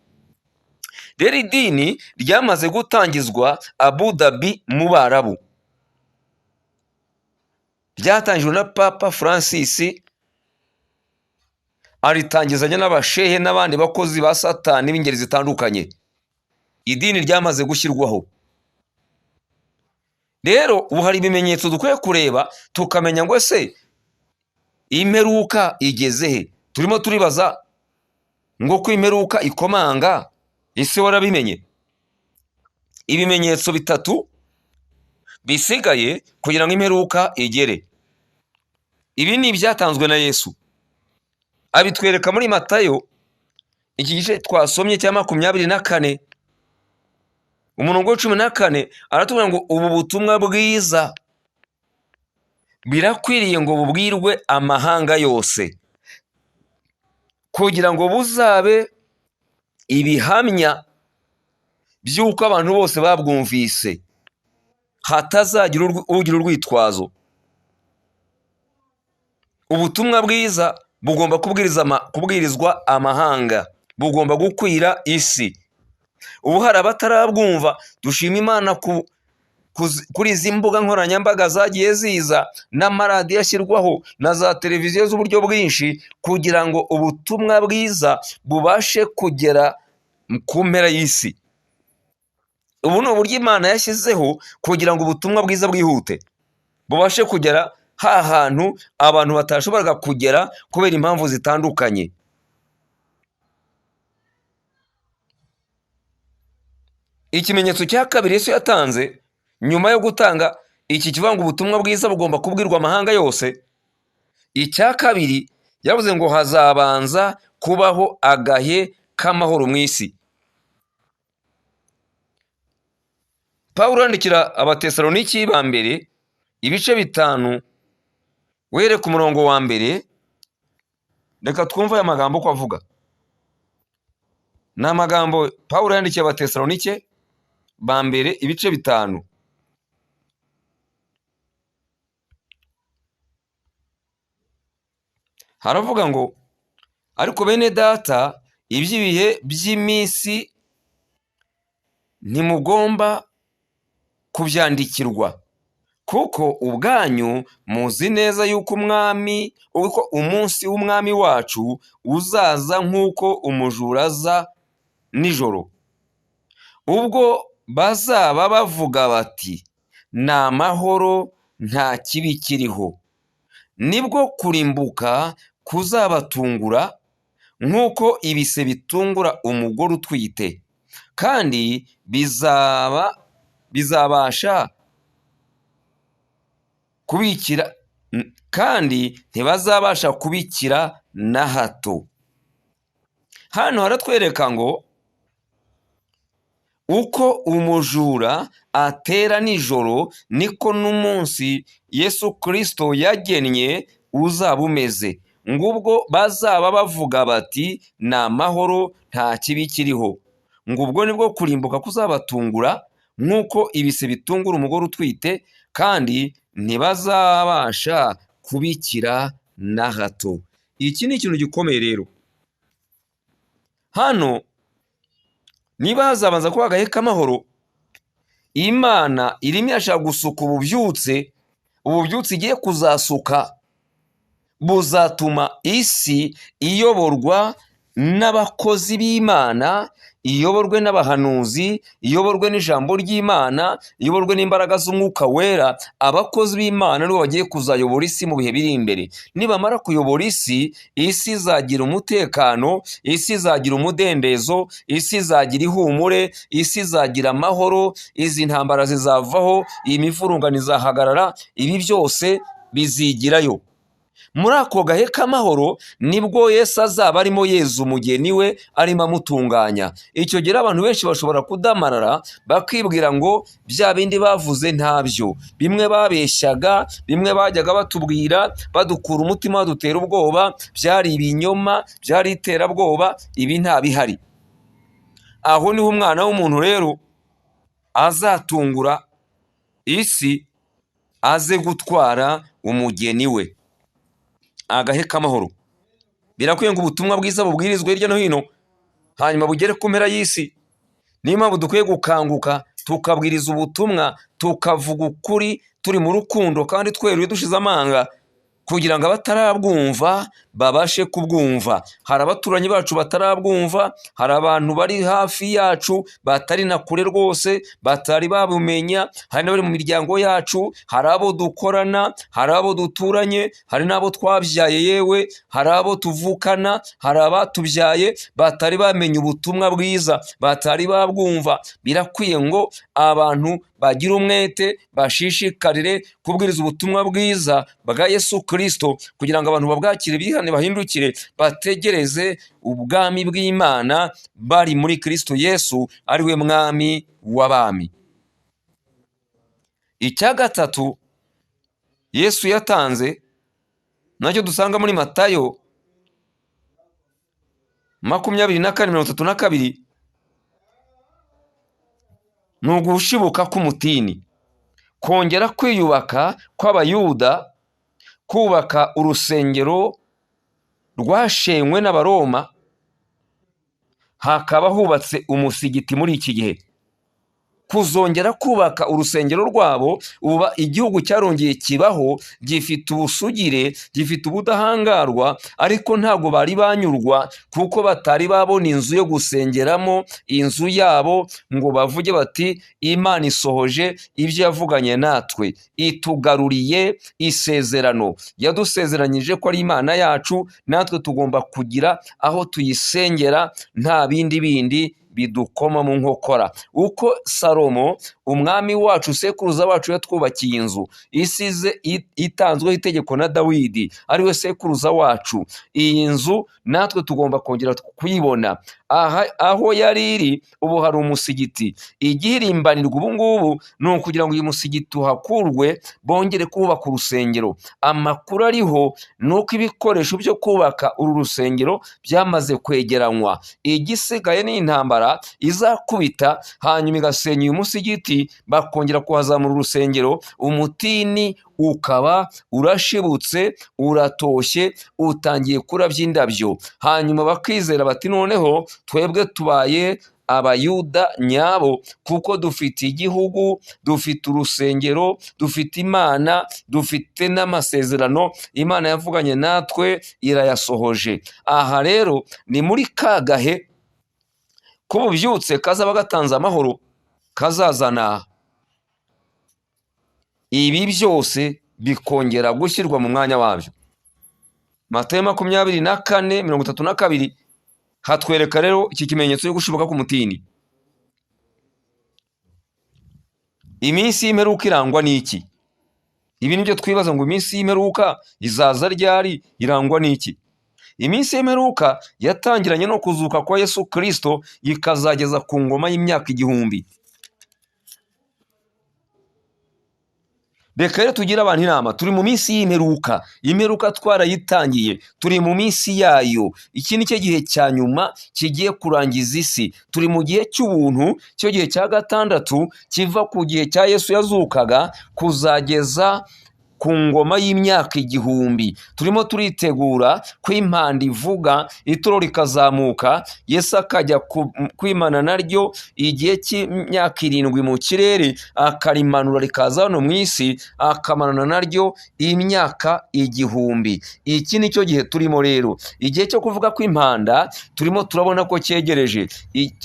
Rero idini ryamaze gutangizwa Abu Dhabi mu Barabu, ryatangijwe na Papa Francis, aritangizanya n'abashehe n'abandi bakozi ba Satani b'ingeri zitandukanye. Idini ryamaze gushyirwaho. Rero ubu hari ibimenyetso dukwiye kureba tukamenya ngo ese imperuka igeze he. Turimo turibaza ngo ko imperuka ikomanga, ese warabimenye? Ibimenyetso bitatu bisigaye kugira ngo imperuka igere. Ibi ni ibyatanzwe na Yesu, abitwereka muri Matayo iki gice twasomye cya 24 umurongo wa 14, aratubwira ngo ubu butumwa bwiza birakwiriye ngo bubwirwe amahanga yose, kugira ngo buzabe ibihamya by'uko abantu bose babwumvise, hatazagira ugira urwitwazo. Ubutumwa bwiza bugomba kubwirizwa amahanga, bugomba gukwira isi. Ubu hari abatarabwumva, dushima Imana kuri izi mbuga nkoranyambaga zagiye ziza n'amaradiyo ashyirwaho na za televiziyo z'uburyo bwinshi, kugira ngo ubutumwa bwiza bubashe kugera ku mpera y'isi. Ubu ni uburyo Imana yashyizeho kugira ngo ubutumwa bwiza bwihute, bubashe kugera ha hantu abantu batashoboraga kugera kubera impamvu zitandukanye. Ikimenyetso cya kabiri Yesu yatanze nyuma yo gutanga iki kivuga ngo ubutumwa bwiza bugomba kubwirwa amahanga yose, icya kabiri yavuze ngo hazabanza kubaho agahe k'amahoro mu isi. Pawulo yandikira Abatesaloniki ba mbere ibice 5 were ku murongo wa mbere, reka twumve aya magambo ko avuga. Ni amagambo Pawulo yandikiye Abatesalonike ba mbere ibice 5. Haravuga ngo ariko bene data, iby'ibihe by'iminsi ntimugomba kubyandikirwa, kuko ubwanyu muzi neza yuko umunsi w'umwami wacu uzaza nk'uko umujura aza nijoro, ubwo bazaba bavuga bati ni amahoro, nta kibi kiriho, nibwo kurimbuka kuzabatungura nk'uko ibise bitungura umugore utwite, kandi bizabasha kubikira kandi ntibazabasha kubikira na hato. Hano haratwereka ngo uko umujura atera nijoro niko n'umunsi Yesu Kristo yagennye uzaba umeze, ngubwo bazaba bavuga bati ni amahoro nta kibi kiriho. Ngubwo nibwo kurimbuka kuzabatungura nk'uko ibise bitungura umugore utwite, kandi ntibazabasha kubikira na hato. Iki ni ikintu gikomeye rero. Hano niba hazabanza kuba agahe k'amahoro, Imana irimo irashaka gusuka ububyutse igiye kuzasuka buzatuma isi iyoborwa n'abakozi b'Imana, iyoborwe n'abahanuzi, iyoborwe n'ijambo ry'Imana, iyoborwe n'imbaraga z'umwuka wera. Abakozi b'Imana nibo bagiye kuzayobora isi mu bihe biri imbere. Nibamara kuyobora isi, isi izagira umutekano, isi izagira umudendezo, isi izagira ihumure, isi izagira amahoro, izi ntambara zizavaho, iyi mivurungano izahagarara, ibi byose bizigirayo. Muri ako gahe k'amahoro nibwo Yesu azaba arimo yeza umugeni we, arimo amutunganya. Icyo gihe abantu benshi bashobora kudamarara bakibwira ngo bya bindi bavuze ntabyo, bimwe babeshyaga, bimwe bajyaga batubwira badukura umutima badutera ubwoba, byari ibinyoma, byari iterabwoba, ibi nta bihari. Aho niho umwana w'umuntu rero azatungura isi aze gutwara umugeni we. Agahe k'amahoro birakwiye ngo ubutumwa bwiza bubwirizwe hirya no hino, hanyuma bugere ku mpera y'isi. Niyo mpamvu dukwiye gukanguka tukabwiriza ubutumwa, tukavuga ukuri turi mu rukundo kandi tweruye dushize amanga, kugira ngo abatarabwumva babashe kubwumva. Hari abaturanyi bacu batarabwumva, hari abantu bari hafi yacu batari na kure rwose batari babumenya, hari n'abari mu miryango yacu, hari abo dukorana, hari abo duturanye, hari n'abo twabyaye, yewe hari abo tuvukana, hari abatubyaye batari bamenya ubutumwa bwiza, batari babwumva. Birakwiye ngo abantu bagire umwete, bashishikarire kubwiriza ubutumwa bwiza bwa Yesu Kristo, kugira ngo abantu babwakire, bihane, bahindukire, bategereze ubwami bw'Imana bari muri Kristo Yesu ari we mwami w'abami. Icya gatatu Yesu yatanze nacyo dusanga muri Matayo 24:32, ni ugushibuka k'umutini, kongera kwiyubaka kw'Abayuda, kubaka urusengero rwashenywe n'Abaroma, hakaba hubatse umusigiti muri iki gihe. Kuzongera kubaka urusengero rwabo, uba igihugu cyarongeye kibaho, gifite ubusugire, gifite ubudahangarwa, ariko ntabwo bari banyurwa kuko batari babona inzu yo gusengeramo, inzu yabo, ngo bavuge bati Imana isohoje ibyo yavuganye natwe, itugaruriye isezerano, yadusezeranyije ko ari Imana yacu, natwe tugomba kugira aho tuyisengera, nta bindi bidukoma mu nkokora. Uko Salomo umwami wacu, sekuruza wacu, yatwubakiye inzu isize itanzweho itegeko na Dawidi, ari we sekuruza wacu, iyi nzu natwe tugomba kongera kuyibona. Aho yari iri ubu hari umusigiti. Igihirimbanirwa ubu ngubu ni ukugira ngo uyu musigiti uhakurwe, bongere kubaka urusengero. Amakuru ariho ni uko ibikoresho byo kubaka uru rusengero byamaze kwegeranywa. Igisigaye ni intambara izakubita, hanyuma igasenya uyu musigiti, bakongera kuhazamura urusengero, umutini ukaba urashibutse, uratoshye, utangiye kurabya indabyo. Hanyuma bakizera bati noneho twebwe tubaye Abayuda nyabo, kuko dufite igihugu, dufite urusengero, dufite Imana, dufite n'amasezerano Imana yavuganye natwe irayasohoje. Aha rero ni muri ka gahe k'ububyutse kazaba gatanze amahoro, kazazana ibi byose bikongera gushyirwa mu mwanya wabyo. Matayo 24:32 hatwereka rero iki kimenyetso cyo gushibuka k'umutini. Iminsi y'imperuka irangwa n'iki? Ibi nibyo twibaza ngo iminsi y'imperuka izaza ryari, irangwa n'iki? Iminsi y'imperuka yatangiranye no kuzuka kwa Yesu Kristo ikazageza ku ngoma y'imyaka 1000. Reka rero tugire abantu inama, turi mu minsi y'imperuka. Imperuka twarayitangiye, turi mu minsi yayo. Iki ni cyo gihe cya nyuma kigiye kurangiza isi. Turi mu gihe cy'ubuntu, cyo gihe cya gatandatu kiva ku gihe cya Yesu yazukaga kuzageza ku ngoma y'imyaka 1000. Turimo turitegura ko impanda ivuga, ituro rikazamuka, Yesu akajya kwimana naryo igihe cy'imyaka 7 mu kirere, akarimanura rikaza hano mu isi, akamanana naryo imyaka 1000. Iki ni cyo gihe turimo rero. Igihe cyo kuvuga ko impanda turimo turabona ko cyegereje.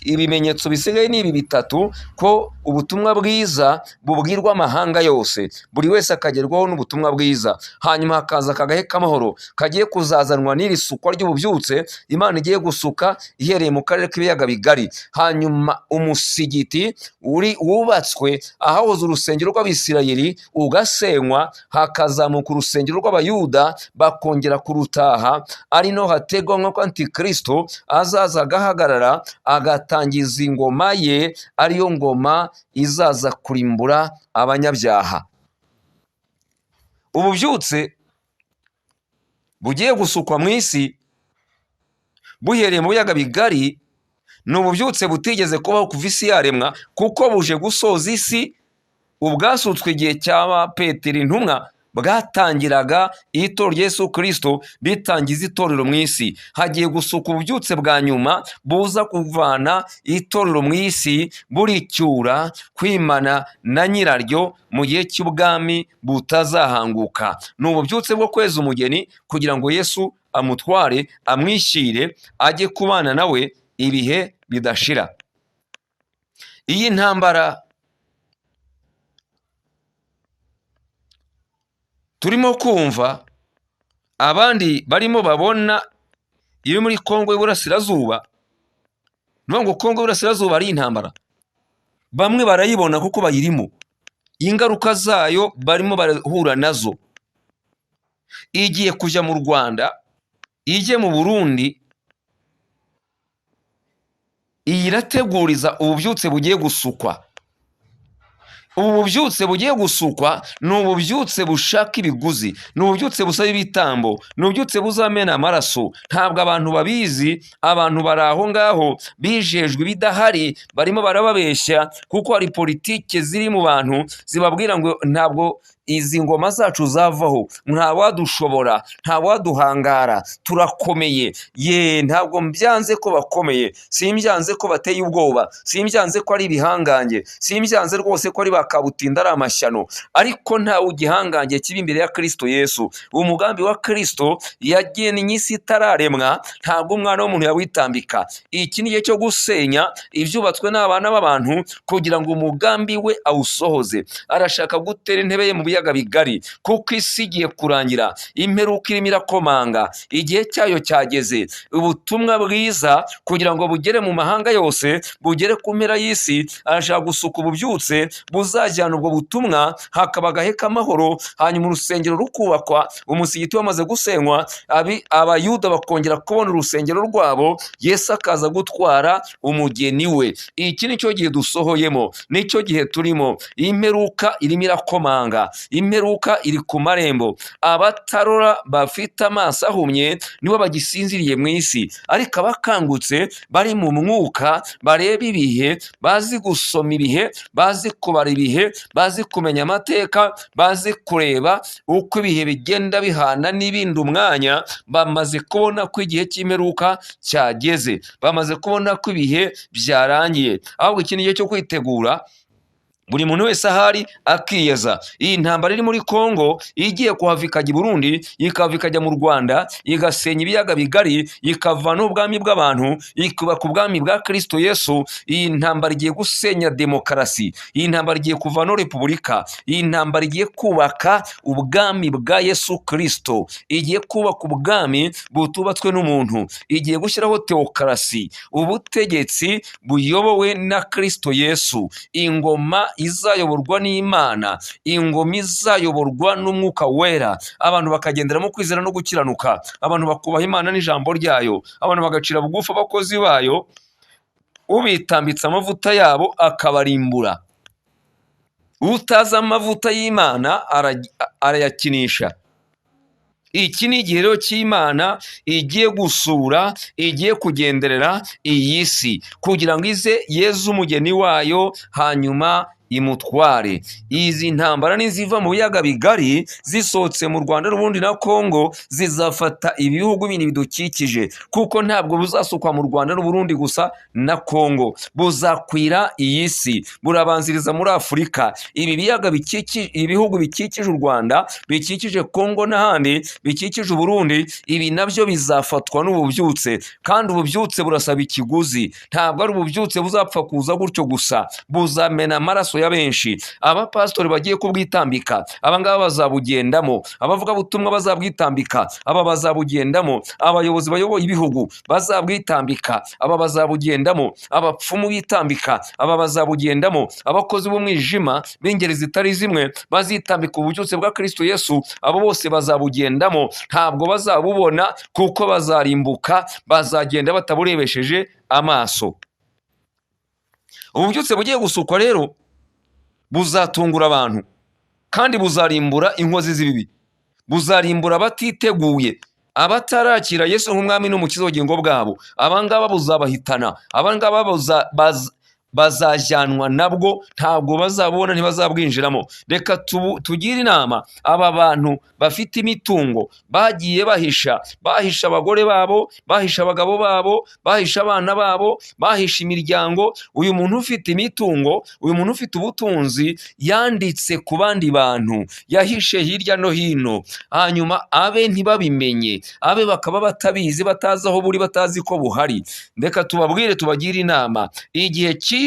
Ibimenyetso bisigaye ni ibi bitatu, ko ubutumwa bwiza bubwirwa amahanga yose, buri wese akagerwaho n'ubutumwa bwiza. Hanyuma hakaza akagahe k'amahoro kagiye kuzazanwa n'iri sukwa ry'ububyutse Imana igiye gusuka ihereye mu karere k'ibiyaga bigari. Hanyuma umusigiti wubatswe ahahoze urusengero rw'Abisirayeli ugasenywa, hakazamuka urusengero rw'Abayuda bakongera kurutaha, ari no hategwa nk'uko Antikristo azaza agahagarara agatangiza ingoma ye, ariyo ngoma izaza kurimbura abanyabyaha. Ububyutse bugiye gusukwa mu isi buhereye mu biyaga bigari ni ububyutse butigeze kubaho kuva isi yaremwa, kuko buje gusoza isi. Ubwasutswe igihe cya Petero intumwa bwatangiraga itorero rya Yesu Kristo ritangiza itorero mu isi. Hagiye gusuka ububyutse bwa nyuma buza kuvana itorero mu isi buricyura kwimana na nyiraryo mu gihe cy'ubwami butazahanguka. Ni ububyutse bwo kweza umugeni kugira ngo Yesu amutware, amwishyire, ajye kubana nawe ibihe bidashira. Iyi ntambara turimo kumva abandi barimo babona iri muri Kongo y'Iburasirazuba, no ngo Kongo y'Iburasirazuba ari intambara, bamwe barayibona kuko bayirimo, ingaruka zayo barimo barahura nazo. Igiye kujya mu Rwanda, ije mu Burundi, irateguriza ububyutse bugiye gusukwa. Ubu bubyutse bugiye gusukwa ni ububyutse bushaka ibiguzi, ni ububyutse busaba ibitambo, ni ububyutse buzamena amaraso. Ntabwo abantu babizi, abantu bari aho ngaho bijejwe ibidahari, barimo barababeshya, kuko hari politike ziri mu bantu zibabwira ngo ntabwo izi ngoma zacu zavaho, nta wadushobora, nta waduhangara, turakomeye. Ntabwo mbyanze ko bakomeye, simbyanze ko bateye ubwoba, simbyanze ko ari ibihangange, simbyanze rwose ko ari bakabutinda ari amashyano, ariko nta ugihangange kibi imbere ya Kristo Yesu. Umugambi wa Kristo yagennye isi itararemwa, ntabwo umwana w'umuntu yawitambika. Iki ni igihe cyo gusenya ibyubatswe n'abana b'abantu kugira ngo umugambi we awusohoze. Arashaka gutera intebe ye mu biyaga bigari, kuko isi igiye kurangira, imperuka irimo irakomanga, igihe cyayo cyageze. Ubutumwa bwiza kugira ngo bugere mu mahanga yose, bugere ku mpera y'isi, arashaka gusuka ububyutse buzajyana ubwo butumwa, hakaba agahe k'amahoro, hanyuma urusengero rukubakwa, umusigiti wamaze gusenywa, Abayuda bakongera kubona urusengero rwabo, Yesu akaza gutwara umugeni we. Iki ni cyo gihe dusohoyemo, nicyo gihe turimo. Imperuka irimo irakomanga, imperuka iri ku marembo. Abatarora bafite amaso ahumye nibo bagisinziriye mu isi, ariko abakangutse bari mu mwuka bareba ibihe, bazi gusoma ibihe, bazi kubara ibihe, bazi kumenya amateka, bazi kureba uko ibihe bigenda bihana n'ibindi umwanya, bamaze kubona ko igihe cy'imperuka cyageze, bamaze kubona ko ibihe byarangiye. Ahubwo iki ni igihe cyo kwitegura, buri muntu wese ahari akiyeza. Iyi ntambara iri muri Kongo igiye kuhava ikajya i Burundi, ikava ikajya mu Rwanda, igasenya ibiyaga bigari, ikava n'ubwami bw'abantu, ikubaka ubwami bwa Kristo Yesu. Iyi ntambara igiye gusenya demokarasi, iyi ntambara igiye kuvanaho repubulika, iyi ntambara igiye kubaka ubwami bwa Yesu Kristo, igiye kubaka ubwami butubatswe n'umuntu, igiye gushyiraho teokarasi, ubutegetsi buyobowe na Kristo Yesu. Ingoma izayoborwa n'Imana, ingoma izayoborwa n'Umwuka Wera, abantu bakagenderamo kwizera no gukiranuka, abantu bakubaha Imana n'ijambo ryayo, abantu bagacira bugufi abakozi bayo, ubitambitse amavuta yabo akabarimbura. Utazi amavuta y'Imana arayakinisha. Iki ni igihe rero cy'Imana igiye gusura, igiye kugenderera iyi si kugira ngo ize yeze umugeni wayo hanyuma imutware. Izi ntambara niziva mu biyaga bigari zisohotse mu Rwanda n'ubundi na Kongo, zizafata ibihugu bindi bidukikije, kuko ntabwo buzasukwa mu Rwanda n'Uburundi gusa na Kongo, buzakwira iyi si, burabanziriza muri Afurika. Ibi biyaga bikikije, ibihugu bikikije u Rwanda, bikikije Kongo n'ahandi, bikikije Uburundi, ibi nabyo bizafatwa n'ububyutse, kandi ububyutse burasaba ikiguzi. Ntabwo ari ububyutse buzapfa kuza gutyo gusa, buzamena amaraso ya benshi. Abapasitori bagiye kubwitambika, abangaba bazabugendamo, abavugabutumwa bazabwitambika, aba bazabugendamo, abayobozi bayoboye ibihugu bazabwitambika, aba bazabugendamo, abapfumu bitambika, aba bazabugendamo, abakozi b'umwijima b'ingeri zitari zimwe bazitambika ububyutse bwa Kristo Yesu, abo bose bazabugendamo. Ntabwo bazabubona kuko bazarimbuka, bazagenda bataburebesheje amaso. Ububyutse bugiye gusukwa rero buzatungura abantu, kandi buzarimbura inkozi z'ibibi, buzarimbura abatiteguye, abatarakira Yesu nk'umwami n'umukiza w'ubugingo bwabo. Abangaba buzabahitana, abangaba bazajyanwa nabwo, ntabwo bazabona, ntibazabwinjiramo. Reka tugire inama aba bantu bafite imitungo, bagiye bahisha abagore babo, bahisha abagabo babo, bahisha abana babo, bahisha imiryango. Uyu muntu ufite imitungo, uyu muntu ufite ubutunzi, yanditse ku bandi bantu, yahishe hirya no hino, hanyuma abe ntibabimenye, abe bakaba batabizi, batazi aho buri, batazi ko buhari. Reka tubabwire, tubagire inama. Igihe kije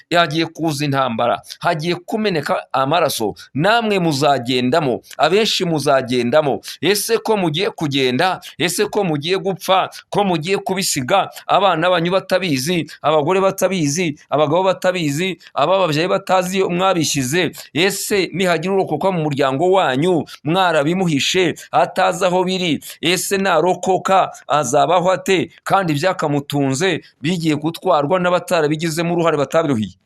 yagiye kuza intambara, hagiye kumeneka amaraso, namwe muzagendamo, abenshi muzagendamo. Ese ko mugiye kugenda? Ese ko mugiye gupfa? Ko mugiye kubisiga abana banyu batabizi, abagore batabizi, abagabo batabizi, abababyaye batazi iyo mwabishyize? Ese nihagira urokoka mu muryango wanyu mwarabimuhishe atazi aho biri, ese narokoka azabaho ate kandi byakamutunze bigiye gutwarwa n'abatarabigizemo uruhare, batabiruhiye?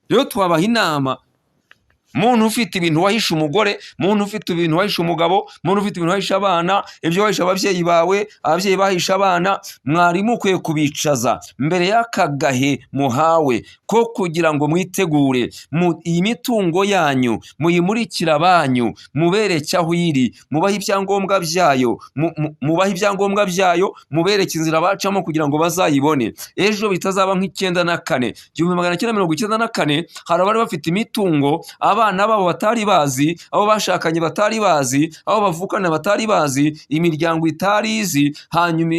Rero twabaha inama, muntu ufite ibintu wahisha umugore, muntu ufite ibintu wahisha umugabo, muntu ufite ibintu wahisha abana, ibyo wahisha ababyeyi bawe, ababyeyi bahisha abana, mwari mukwiye kubicaza mbere y'aka gahe muhawe ko kugira ngo mwitegure iyi mitungo yanyu, muyimurikira abanyu, mubereke aho iri, mubahe ibyangombwa byayo, mubahe ibyangombwa byayo, mubereke inzira bacamo kugira ngo bazayibone. Ejo bitazaba nk''94, 1994, hari abari bafite imitungo, abana babo batari bazi, abo bashakanye batari bazi, abo bavukana batari bazi, imiryango itari izi. Hanyuma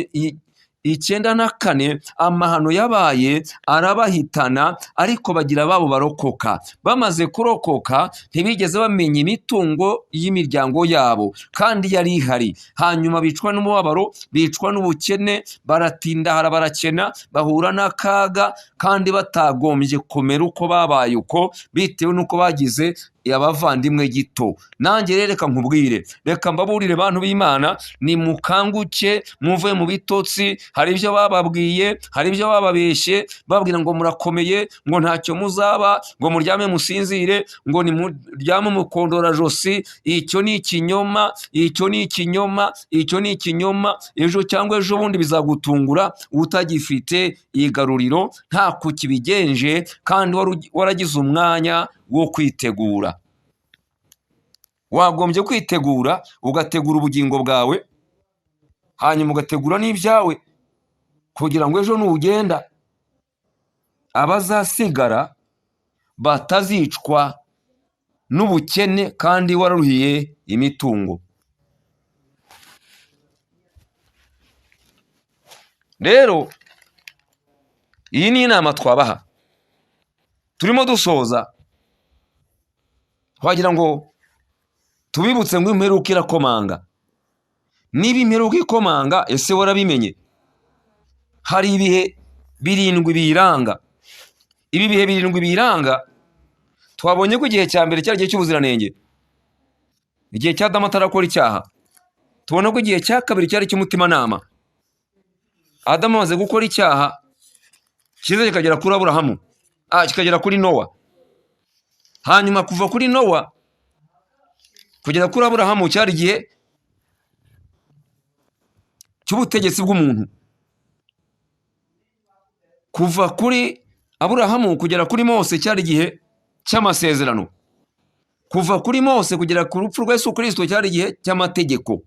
94 amahano yabaye arabahitana, ariko bagira babo barokoka. Bamaze kurokoka ntibigeze bamenya imitungo y'imiryango yabo kandi yari ihari. Hanyuma bicwa n'umubabaro, bicwa n'ubukene, baratindahara, barakena, bahura n'akaga, kandi batagombye kumera uko babaye uko, bitewe n'uko bagize abavandimwe gito. Nanjye rero reka nkubwire, reka mbaburire bantu b'Imana, nimukanguke muve mu bitotsi. Hari ibyo bababwiye, hari ibyo bababeshye, babwira ngo murakomeye, ngo ntacyo muzaba, ngo muryame musinzire, ngo nimuryame mukondora josi. Icyo ni ikinyoma, icyo ni ikinyoma, icyo ni ikinyoma. Ejo cyangwa ejo bundi bizagutungura utagifite igaruriro, nta kukibigenje, kandi waragize umwanya wo kwitegura. Wagombye kwitegura, ugategura ubugingo bwawe, hanyuma ugategura n'ibyawe, kugira ngo ejo nugenda abazasigara batazicwa n'ubukene kandi wararuhiye imitungo. Rero iyi ni inama twabaha, turimo dusoza. Twagira ngo tubibutse ngo imperuka irakomanga. Niba imperuka ikomanga, ese warabimenye? Hari ibihe 7 biyiranga. ibi bihe birindwi biranga, twabonye ko igihe cya mbere cyari igihe cy'ubuziranenge, igihe cya Adamu atarakora icyaha. Tubona ko igihe cya kabiri cyari icy'umutimanama. Adamu amaze gukora icyaha, kiza kikagera kuri Aburahamu, kikagera kuri Nowa. Hanyuma kuva kuri Nowa kugera kuri Aburahamu cyari igihe cy'ubutegetsi bw'umuntu. Kuva kuri Aburahamu kugera kuri Mose cyari igihe cy'amasezerano. Kuva kuri Mose kugera ku rupfu rwa Yesu Kristo cyari igihe cy'amategeko.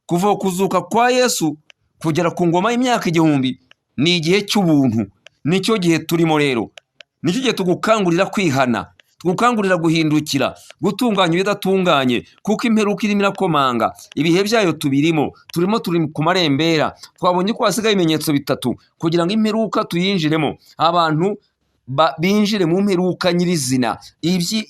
Kuva kuzuka kwa Yesu kugera ku ngoma y'imyaka 1000 ni igihe cy'ubuntu. Nicyo gihe turimo rero. Nicyo gihe tugukangurira kwihana, tugukangurira guhindukira, gutunganya ibidatunganye, kuko imperuka irimo irakomanga. Ibihe byayo turi ku marembera. Twabonye ko hasigaye ibimenyetso 3 kugira ngo imperuka tuyinjiremo, abantu binjire mu mperuka nyirizina,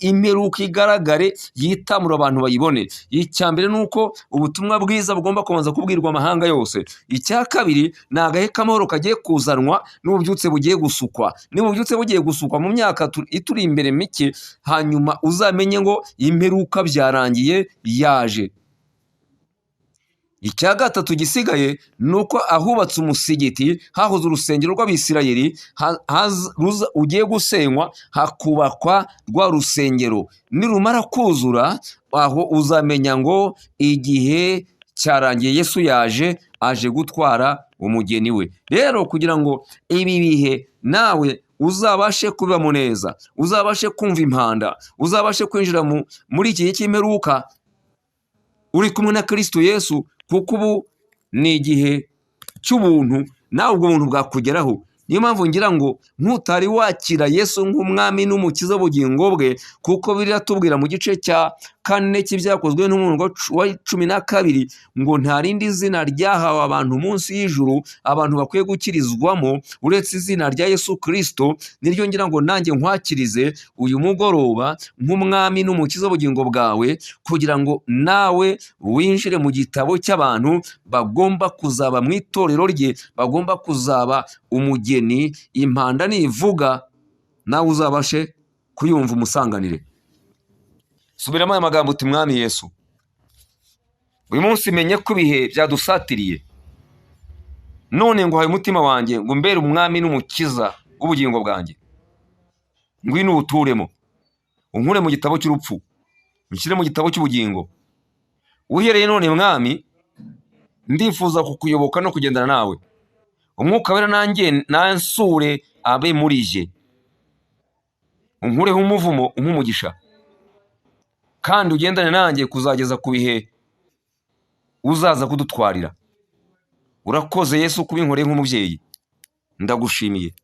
imperuka igaragare, yitamura abantu bayibone. Icya mbere nuko ubutumwa bwiza bugomba kubanza kubwirwa amahanga yose. Icya kabiri ni agahe k'amahoro kagiye kuzanwa n'ububyutse bugiye gusukwa. N'ububyutse bugiye gusukwa mu myaka ituri imbere mike, hanyuma uzamenye ngo imperuka byarangiye, yaje. Icya gatatu gisigaye nuko ahubatse umusigiti, hahoze urusengero rw'Abisirayeli, ugiye gusenywa, hakubakwa rwa rusengero. Nirumara kuzura, aho uzamenya ngo igihe cyarangiye, Yesu yaje, aje gutwara umugeni we. Rero kugira ngo ibi bihe nawe uzabashe kubibamo neza, uzabashe kumva impanda, uzabashe kwinjira muri iki gihe cy'imperuka uri kumwe na Kristo Yesu, kuko ubu ni igihe cy'ubuntu, nawe ubwo buntu bwakugeraho. Niyo mpamvu ngira ngo ntutari wakira Yesu nk'umwami n'umukiza w'ubugingo bwe, kuko biratubwira mu gice cya 4 cy'ibyakozwe n'umurongo wa 12 ngo nta rindi zina ryahawe abantu munsi y'ijuru abantu bakwiye gukirizwamo uretse izina rya Yesu Kristo. Niryo ngira ngo nanjye nkwakirize uyu mugoroba nk'umwami n'umukiza w'ubugingo bwawe, kugira ngo nawe winjire mu gitabo cy'abantu bagomba kuzaba mu itorero rye, bagomba kuzaba umugeni. Impanda nivuga, nawe uzabashe kuyumva umusanganire. Subiramo aya magambo uti: Mwami Yesu, uyu munsi menye ko ibihe byadusatiriye, none ngo haye umutima wanjye ngo mbere umwami n'umukiza w'ubugingo bwanjye. Ngwino ubuturemo, unkure mu gitabo cy'urupfu, unshyire mu gitabo cy'ubugingo. Uhereye none Mwami, ndifuza kukuyoboka no kugendana nawe. Umwuka wera nanjye nansure abe muri je, unkureho umuvumo nk'umugisha, kandi ugendane nanjye kuzageza ku bihe uzaza kudutwarira. Urakoze Yesu kuba inkoreye nk'umubyeyi, ndagushimiye.